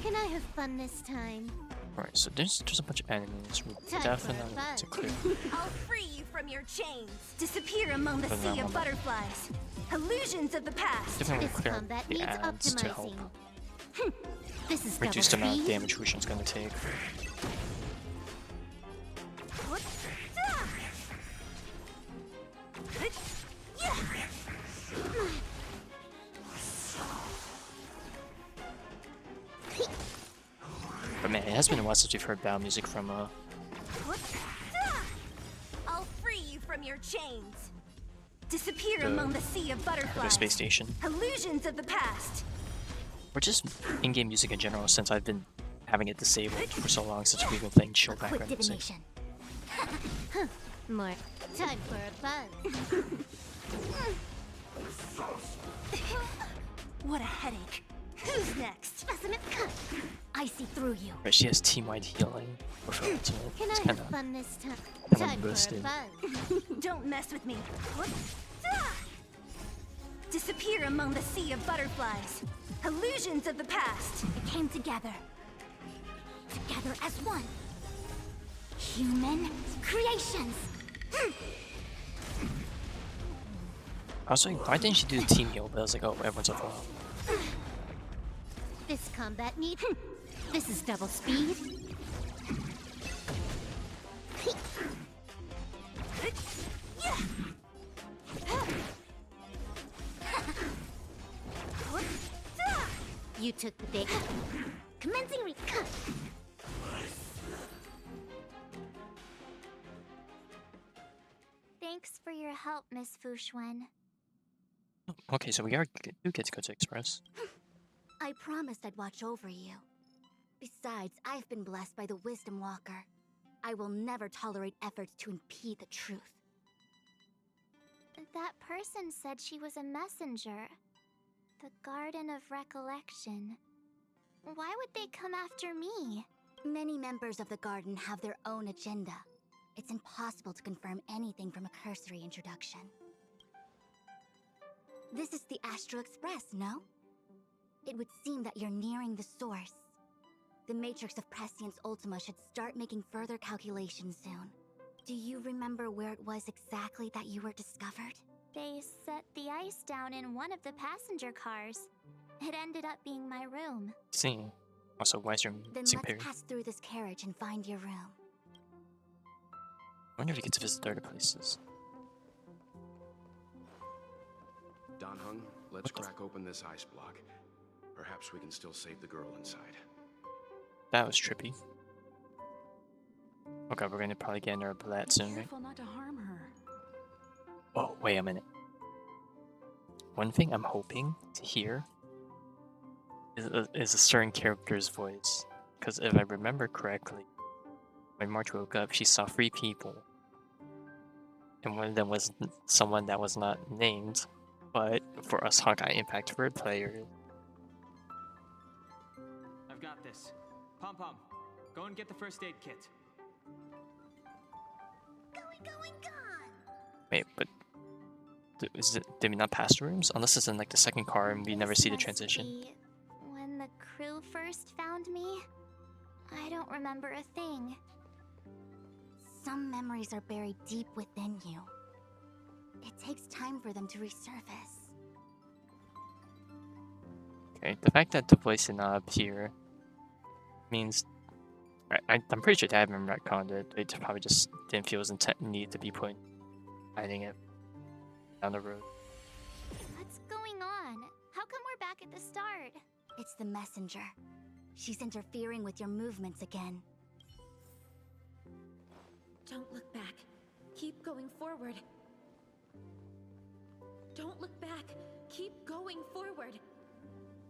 Can I have fun this time? Alright, so there's a bunch of enemies we Time for definitely fun. need to clear. I'll free you from your chains. Disappear among the But sea now of I'm- butterflies. Illusions of the past. Definitely This clear combat the needs ads to help optimizing. This is reduce the double amount of speed. damage Fu Xuan's gonna take. But man, it has been a while since we've heard battle music from I'll free you from your chains. Disappear The- among the sea of the butterflies. space station. Illusions of the past. Or just in-game music in general, since I've been having it disabled for so long since we've been playing chill A quick background music. divination. More time for a buzz. What a headache. Who's next? Specimen cut. I see through you. Right, she has team-wide healing with her ultimate. Can It's I kinda have fun this time? kinda Time for a boosted. buzz. Don't mess with me. Disappear among the sea of butterflies. Illusions of the past. We came together. Together as one. Human creations. I was like, why didn't she do the team heal? But I was like, oh, everyone's up. This combat need. This is double speed. You took the bait. Commencing recut. Thanks for your help, Miss Fu Xuan. Okay, so we do get to go to Express. I promised I'd watch over you. Besides, I've been blessed by the Wisdom Walker. I will never tolerate efforts to impede the truth. That person said she was a messenger. The Garden of Recollection. Why would they come after me? Many members of the Garden have their own agenda. It's impossible to confirm anything from a cursory introduction. This is the Astral Express, no? It would seem that you're nearing the source. The Matrix of Prescience Ultima should start making further calculations soon. Do you remember where it was exactly that you were discovered? They set the ice down in one of the passenger cars. It ended up being my room. See. Also, why is your Then missing let's period? pass through this carriage and find your room. I wonder if you get to visit other places. Don Hung, let's crack open this ice block. Perhaps we can still save the girl inside. That was trippy. Okay, we're gonna probably get in her bullet soon, right? Careful not to harm her. Oh, wait a minute. One thing I'm hoping to hear is a certain character's voice. Because if I remember correctly, when March woke up, she saw 3 people. And one of them was someone that was not named. But for us Hawkeye Impact Word players, I've got this. Pom Pom, go and get the first aid kit. wait, but did we not pass the rooms? Unless it's in like the second car and we never see the This must transition. be when the crew first found me? I don't remember a thing. Some memories are buried deep within you. It takes time for them to resurface. Okay, the fact that the voice did not appear means I'm pretty sure they haven't retconned it. They probably just didn't feel it was need to be put hiding it down the road. What's going on? How come we're back at the start? It's the messenger. She's interfering with your movements again. Don't look back. Keep going forward. Don't look back. Keep going forward.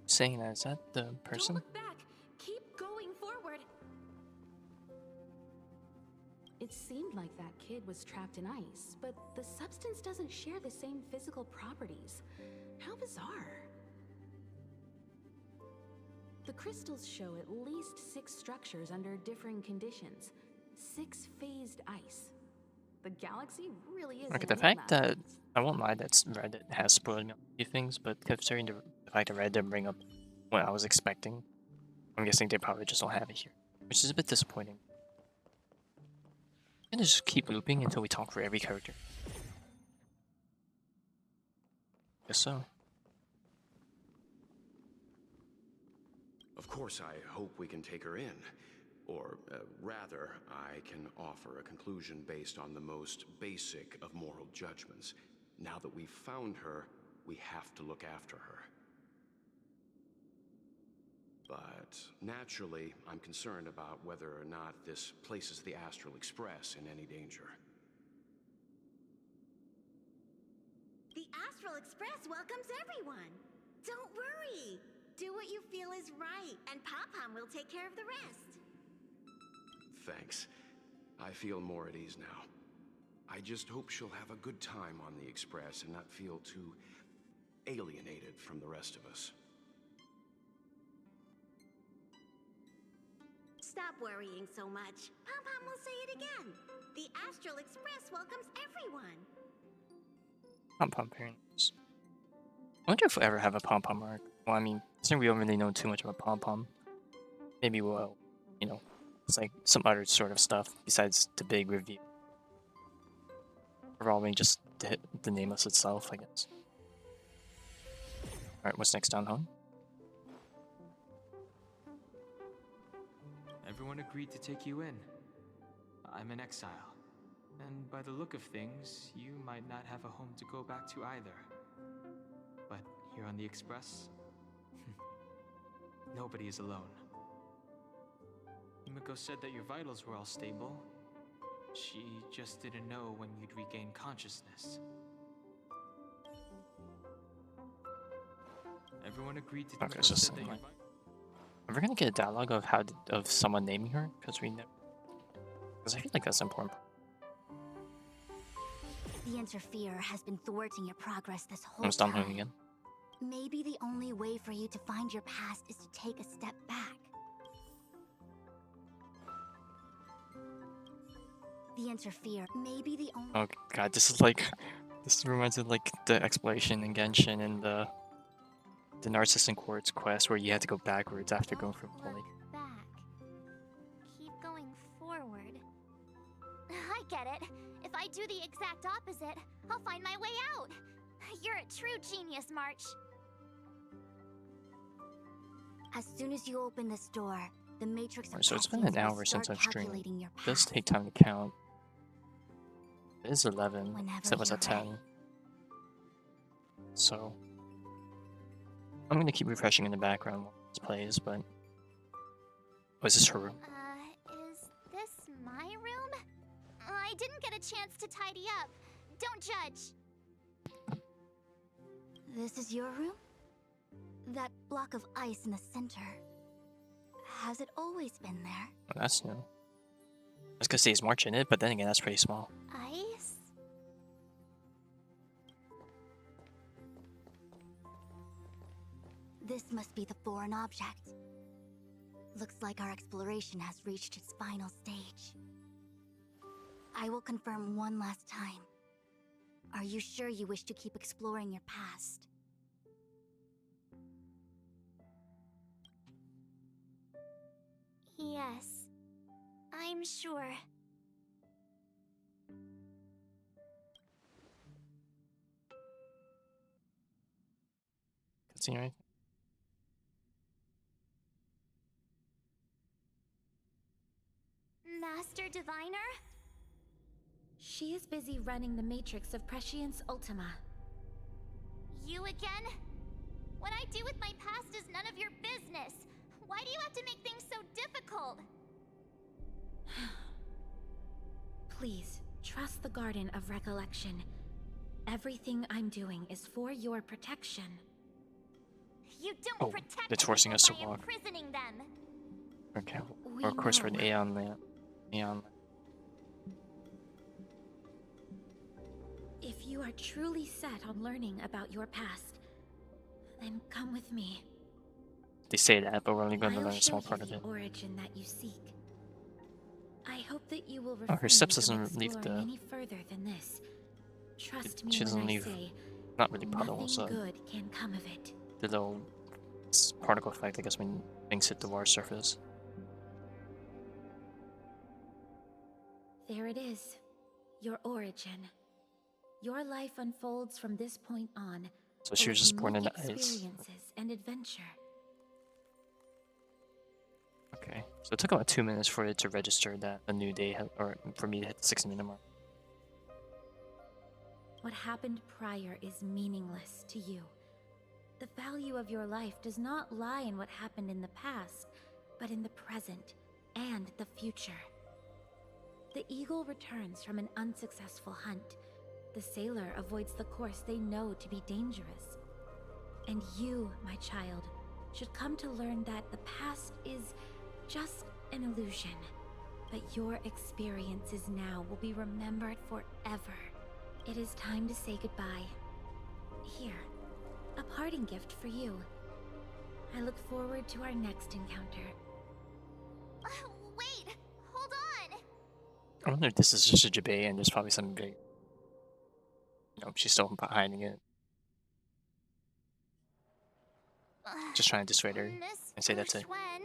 Saying that, is that the person? Don't look back. Keep going forward. It seemed like that kid was trapped in ice, but the substance doesn't share the same physical properties. How bizarre. The crystals show at least 6 structures under differing conditions. 6 phased ice. The galaxy really is Okay, an the fact enigma. that I won't lie, that Reddit has spoiled me on a few things, but considering the fact that Reddit didn't bring up what I was expecting, I'm guessing they probably just don't have it here, which is a bit disappointing. I'm gonna just keep looping until we talk for every character. Guess so. Of course, I hope we can take her in. Or, rather, I can offer a conclusion based on the most basic of moral judgments. Now that we've found her, we have to look after her. But naturally, I'm concerned about whether or not this places the Astral Express in any danger. The Astral Express welcomes everyone. Don't worry. Do what you feel is right, and Pop-Pom will take care of the rest. Thanks. I feel more at ease now. I just hope she'll have a good time on the Express and not feel too alienated from the rest of us. Stop worrying so much. Pom-Pom will say it again. The Astral Express welcomes everyone. Pom-pom parents. I wonder if we'll ever have a pom-pom arc. Well, I mean, since we don't really know too much about pom-pom, maybe we'll, you know, it's like some other sort of stuff besides the big review. Revolving just the nameless itself, I guess. Alright, what's next down home? Everyone agreed to take you in. I'm in exile. And by the look of things, you might not have a home to go back to either. But here on the Express, nobody is alone. Himiko said that your vitals were all stable. She just didn't know when you'd regain consciousness. Everyone agreed to Okay, Himiko it's just said that your like, are we gonna get a dialogue of of someone naming her? Because I feel like that's important. The Interferer has been thwarting your progress this whole Almost done time. home again. Maybe the only way for you to find your past is to take a step back. The Interferer may be the only— Oh god, this is like, this reminds me of like the exploration in Genshin and the Narcissus Quartz quest where you had to go backwards after going from Holy. back. Keep going forward. I get it. If I do the exact opposite, I'll find my way out. You're a true genius, March. As soon as you open this door, the Matrix of So it's been Prescience an will hour start since I've streamed. calculating your It does past. take time to count. It is 11, Whenever so it was you're at 10. ready. So I'm gonna keep refreshing in the background while this plays, but oh, is this her room? Is this my room? I didn't get a chance to tidy up. Don't judge. This is your room? That block of ice in the center. Has it always been there? Oh, that's new. I was gonna say is March in it, but then again, that's pretty small. Ice? This must be the foreign object. Looks like our exploration has reached its final stage. I will confirm one last time. Are you sure you wish to keep exploring your past? Yes, I'm sure. Cutscene, right? Diviner? She is busy running the Matrix of Prescience Ultima. You again? What I do with my past is none of your business. Why do you have to make things so difficult? Please, trust the Garden of Recollection. Everything I'm doing is for your protection. You don't protect it's forcing us to people by walk. imprisoning them. Okay. We Or of course for know. an Aeon lamp. Aeon. If you are truly set on learning about your past, then come with me. They say that, but we're only going to I'll learn a small show part you of the it. origin that you seek. I hope that you will Oh, her refrain steps from doesn't leave exploring the- any further than this. Trust me She doesn't when I leave- say, Not really puddles. nothing good can come of it. The little particle effect, I guess, when things hit the water surface. There it is, your origin. Your life unfolds from this point on. So she full was of just born unique into ice. experiences and adventure. Okay. So it took about 2 minutes for it to register that a new day, or for me to hit the 60-minute mark. What happened prior is meaningless to you. The value of your life does not lie in what happened in the past, but in the present and the future. The eagle returns from an unsuccessful hunt. The sailor avoids the course they know to be dangerous. And you, my child, should come to learn that the past is just an illusion. But your experiences now will be remembered forever. It is time to say goodbye. Here, a parting gift for you. I look forward to our next encounter. Wait! Hold on! I wonder if this is just a Jabay and there's probably something big. Nope, she's still hiding it. Just trying to dissuade her Miss and say Fu that's it. Xuan,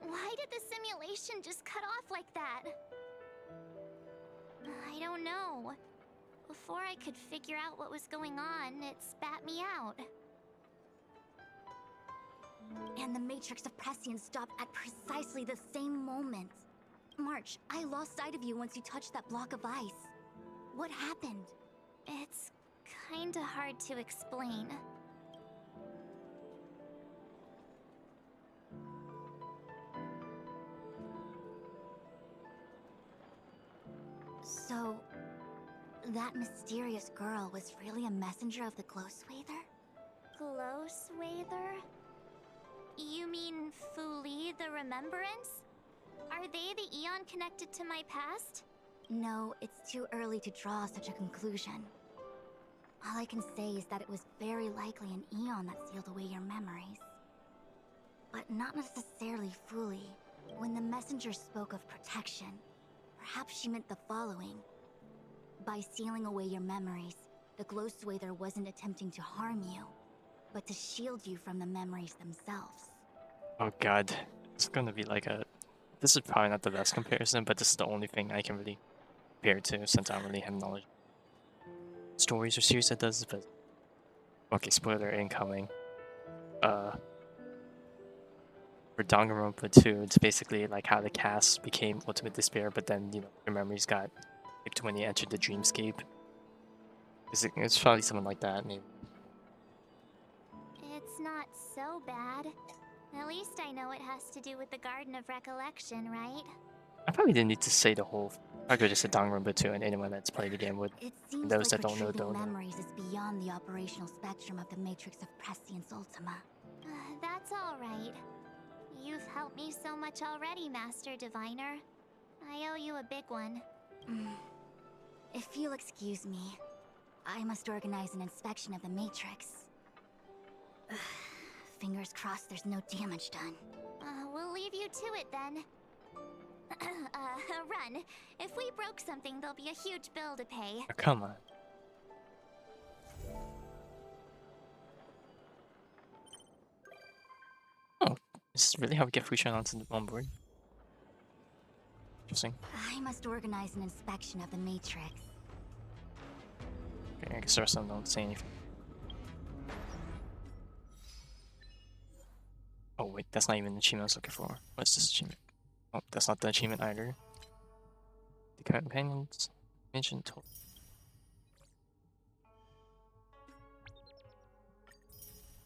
why did the simulation just cut off like that? I don't know. Before I could figure out what was going on, it spat me out. And the Matrix of Prescience stopped at precisely the same moment. March, I lost sight of you once you touched that block of ice. What happened? It's kinda hard to explain. So, that mysterious girl was really a messenger of the Glowswather? Glowswather? You mean Fu Li, the Remembrance? Are they the Eon connected to my past? No, it's too early to draw such a conclusion. All I can say is that it was very likely an Eon that sealed away your memories. But not necessarily Fu Li. When the messenger spoke of protection, perhaps she meant the following. By sealing away your memories, the Glowswather wasn't attempting to harm you, but to shield you from the memories themselves. Oh god. It's gonna be like a... This is probably not the best comparison, but this is the only thing I can really compare it to since I don't really have knowledge. Stories or series that does, but... Okay, spoiler incoming. For Danganronpa 2, it's basically like how the cast became Ultimate Despair, but then, you know, your memories got skipped when you entered the dreamscape. It's probably something like that, maybe. It's not so bad. At least I know it has to do with the Garden of Recollection, right? I probably didn't need to say the whole... I could just say Danganronpa 2 and anyone that's played the game would. It seems Those like that don't know, retrieving don't know. memories is beyond the operational spectrum of the Matrix of Prescience Ultima. That's all right. You've helped me so much already, Master Diviner. I owe you a big one. If you'll excuse me, I must organize an inspection of the Matrix. Fingers crossed there's no damage done. We'll leave you to it then. Run. If we broke something, there'll be a huge bill to pay. Oh, come on. Oh, this is really how we get Fu Xuan on board. Interesting. I must organize an inspection of the Matrix. Okay, I guess the rest of them don't say anything. Oh wait, that's not even the achievement I was looking for. What's this achievement? Oh, that's not the achievement either. companions mentioned told.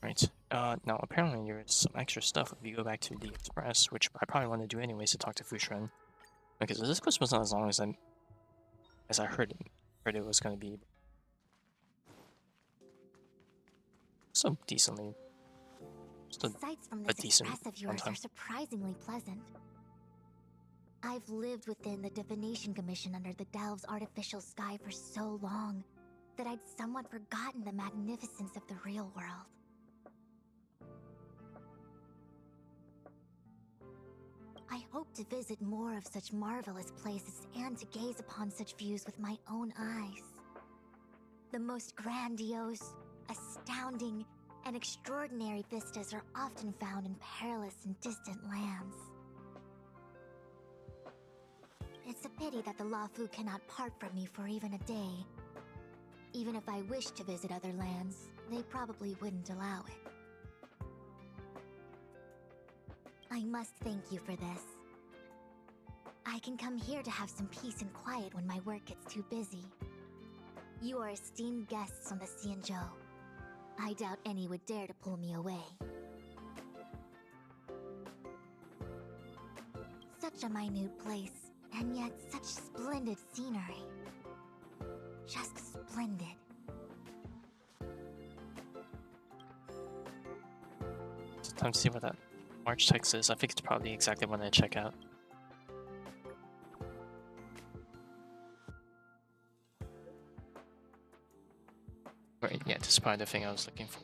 Right. Now apparently there's some extra stuff if you go back to the Express, which I probably want to do anyways to talk to Fu Xuan. Because this quest was not as long as I heard it was gonna be. So decently. Sights from A this decent express of yours runtime. are surprisingly pleasant. I've lived within the Divination Commission under the Delve's artificial sky for so long that I'd somewhat forgotten the magnificence of the real world. I hope to visit more of such marvelous places and to gaze upon such views with my own eyes. The most grandiose, astounding, and extraordinary vistas are often found in perilous and distant lands. It's a pity that the Lafu cannot part from me for even a day. Even if I wished to visit other lands, they probably wouldn't allow it. I must thank you for this. I can come here to have some peace and quiet when my work gets too busy. You are esteemed guests on the Xianzhou. I doubt any would dare to pull me away. Such a minute place, and yet such splendid scenery. Just splendid. It's time to see what that March text is. I think it's probably exactly what I check out. Right, yeah, this is probably the thing I was looking for.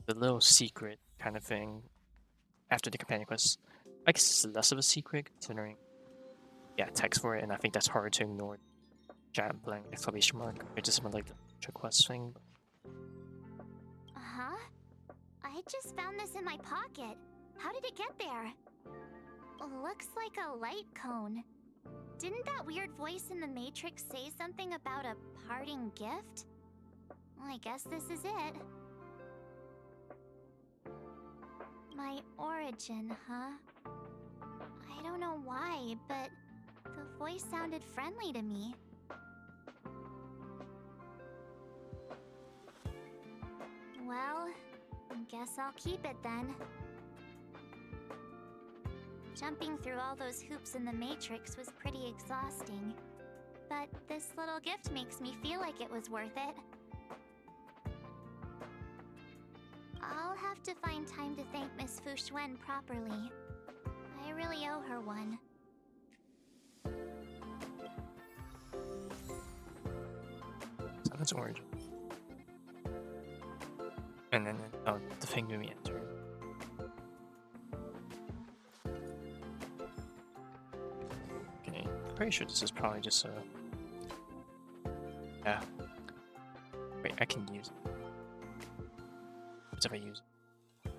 The little secret kind of thing after the companion quest. I guess it's less of a secret considering, yeah, text for it, and I think that's hard to ignore. Giant blank exclamation mark compared to something like the trick quest thing. Uh-huh. I just found this in my pocket. How did it get there? Looks like a light cone. Didn't that weird voice in the Matrix say something about a parting gift? Well, I guess this is it. My origin, huh? I don't know why, but the voice sounded friendly to me. Well, I guess I'll keep it then. Jumping through all those hoops in the Matrix was pretty exhausting. But this little gift makes me feel like it was worth it. I'll have to find time to thank Miss Fu Xuan properly. I really owe her one. So that's origin. And then, oh, the thing we entered. Okay, I'm pretty sure this is probably just a... Yeah. Wait, I can use it. What's if I use it?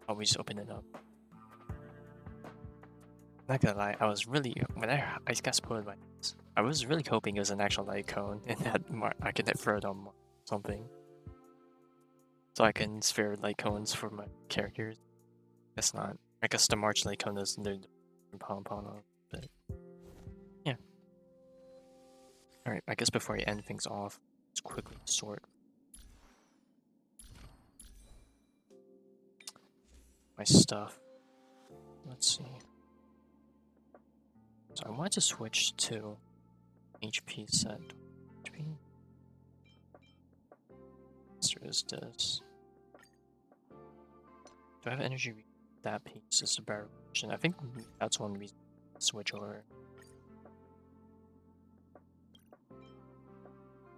Oh, we just open it up. Not gonna lie, I was really... When I got spoiled by this, I was really hoping it was an actual light cone and that I could throw it on something. So I can spare light cones for my characters. That's not. I guess the March light cone is the Pon, but yeah. Alright, I guess before I end things off, let's quickly sort my stuff. Let's see. So I want to switch to HP set. HP. There is this. Do I have energy? That piece is a better option. I think that's one reason to switch over.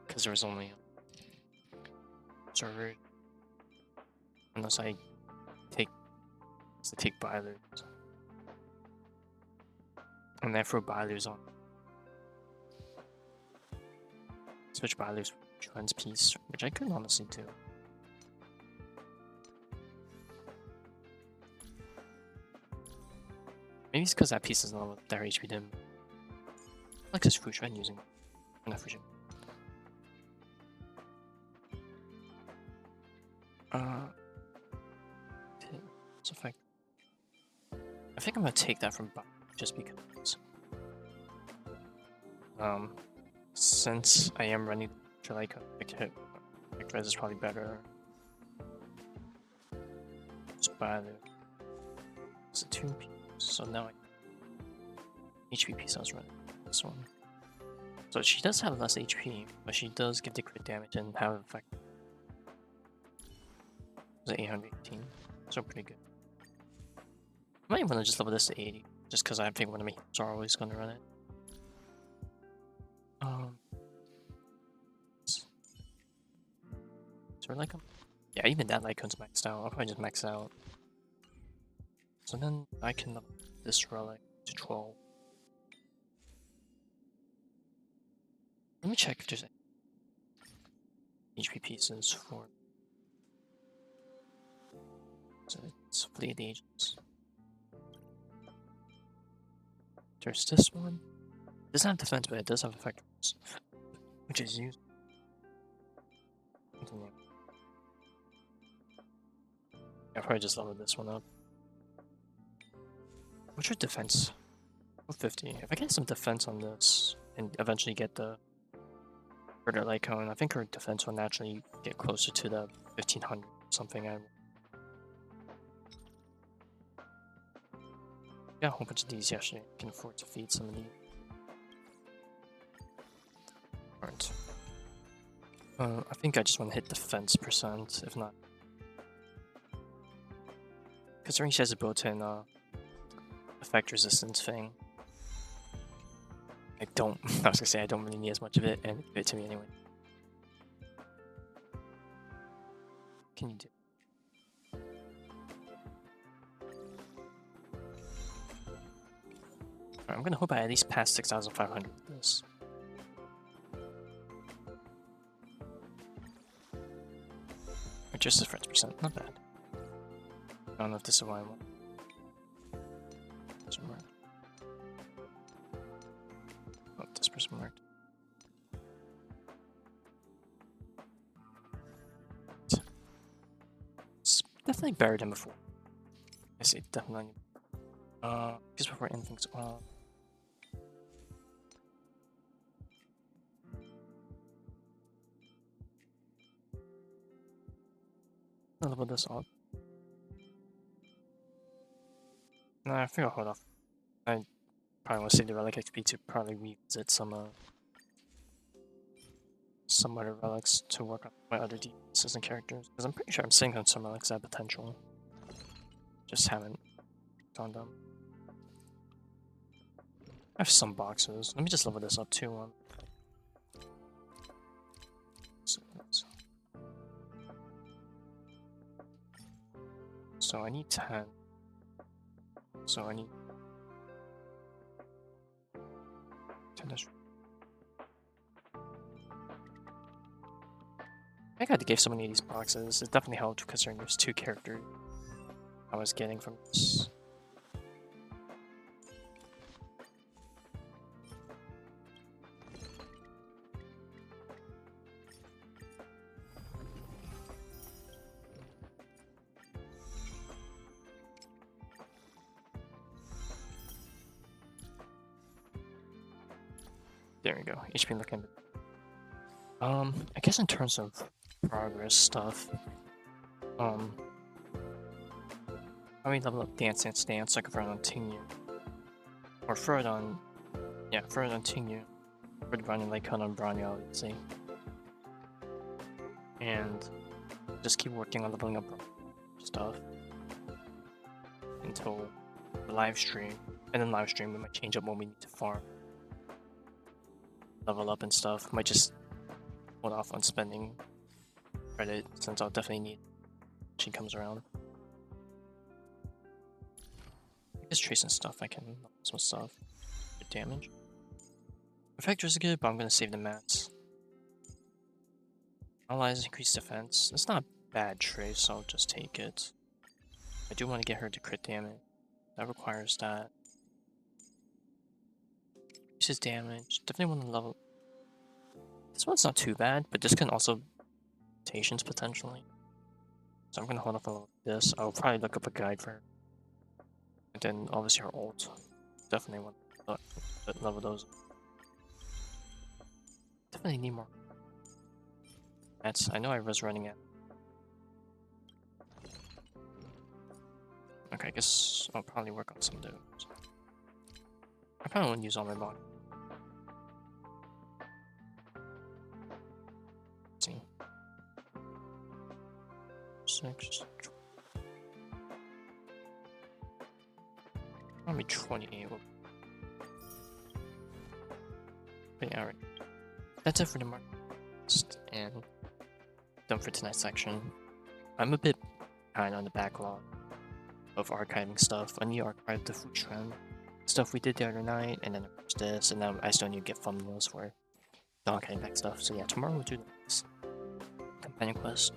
Because there was only server. Unless I take Bylers. And then throw Bylers on. Switch Bylers for Juan's piece, which I could honestly do. Maybe it's because that piece is not with their HP dim. Like this Fu Xuan using. Not Fu Xuan. So if I I think I'm gonna take that from Vita just because. Since I am running to like hit res is probably better. Just buy the it's a 2 piece, so now HP piece I was running this one. So she does have less HP, but she does give the crit damage and have effect. It was 818, so pretty good. I might want to just level this to 80, just because I think one of my healers are always going to run it. So we're like, yeah, even that Lycon's maxed out. I'll probably just max out. So then I can level this relic to 12. Let me check if there's any HP pieces for. So it's Fleet Agents. There's this one. It doesn't have defense, but it does have effectiveness, which is used. Continue. I'll probably just level this one up. What's your defense? 50. If I get some defense on this and eventually get the Murder Lycone, I think her defense will naturally get closer to the 1500 something. I got a whole bunch of these yesterday. I can afford to feed some of these. Alright. I think I just want to hit defense percent, if not. Considering she has a built-in effect resistance thing. I was gonna say I don't really need as much of it, and give it to me anyway. What can you do? Alright, I'm gonna hope I at least pass 6,500 with this. Just the friends percent, not bad. I don't know if this is what I want. Marked. Oh, this person marked. It's definitely better than before. I say definitely. Just before anything's off. I'll level this up. Nah, I think I'll hold off. I probably want to save the relic XP to probably revisit some other relics to work on my other defenses and characters. Because I'm pretty sure I'm seeing on some relics that have potential. Just haven't done them. I have some boxes. Let me just level this up too. So I need 10. So I need 10. I got to give so many of these boxes. It definitely helped considering there's 2 characters I was getting from this. There we go. HP looking. I guess in terms of progress stuff, how many level up Dance Dance Dance? I can throw it on Tingu, or throw it on, throw it on Tingu, or running like on Branya, obviously, and just keep working on leveling up stuff until the live stream, and then live stream we might change up when we need to farm. Level up and stuff. Might just hold off on spending credit since I'll definitely need when she comes around. Just tracing stuff, I can level some stuff. Good damage. Effectors are good, but I'm gonna save the mats. Allies increase defense. It's not a bad trace, so I'll just take it. I do want to get her to crit damage. That requires that. Increases damage. Definitely want to level. This one's not too bad, but this can also mutations potentially. So I'm gonna hold off a little bit. This. I'll probably look up a guide for And then obviously her ult. Definitely want to level those. Definitely need more. I know I was running out. Okay, I guess I'll probably work on some of those. I probably won't use all my body. Let's see. 6. Probably 28. But yeah, alright. That's it for the market. And done for tonight's section. I'm a bit behind on the backlog of archiving stuff. I need to archive the Fu Xuan stuff we did the other night, and then of course this, and then I still need to get thumbnails for the archiving back stuff. So yeah, tomorrow we'll do this companion quest.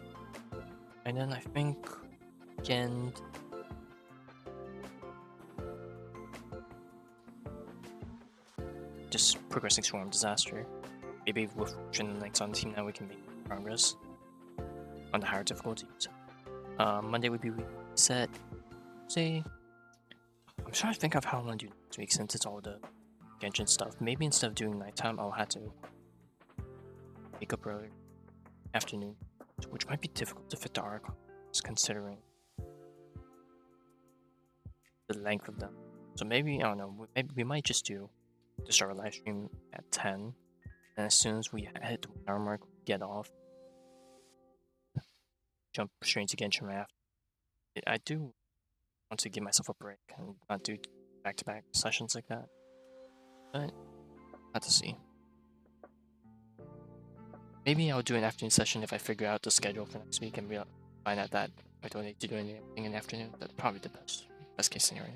And then I think weekend. Just progressing Swarm Disaster. Maybe with Fortune Links on the team now we can make progress on the higher difficulties. Monday would be reset. Say, I'm trying to think of how I'm gonna do next week since it's all the Genshin stuff. Maybe instead of doing nighttime, I'll have to wake up early afternoon, which might be difficult to fit the arc, considering the length of them. So maybe, I don't know, maybe we might just start a live stream at 10, and as soon as we hit the 1 hour mark, get off, jump straight to Genshin after. I do want to give myself a break and not do back-to-back sessions like that, but have to see. Maybe I'll do an afternoon session if I figure out the schedule for next week and find out that I don't need to do anything in the afternoon. That's probably the best case scenario.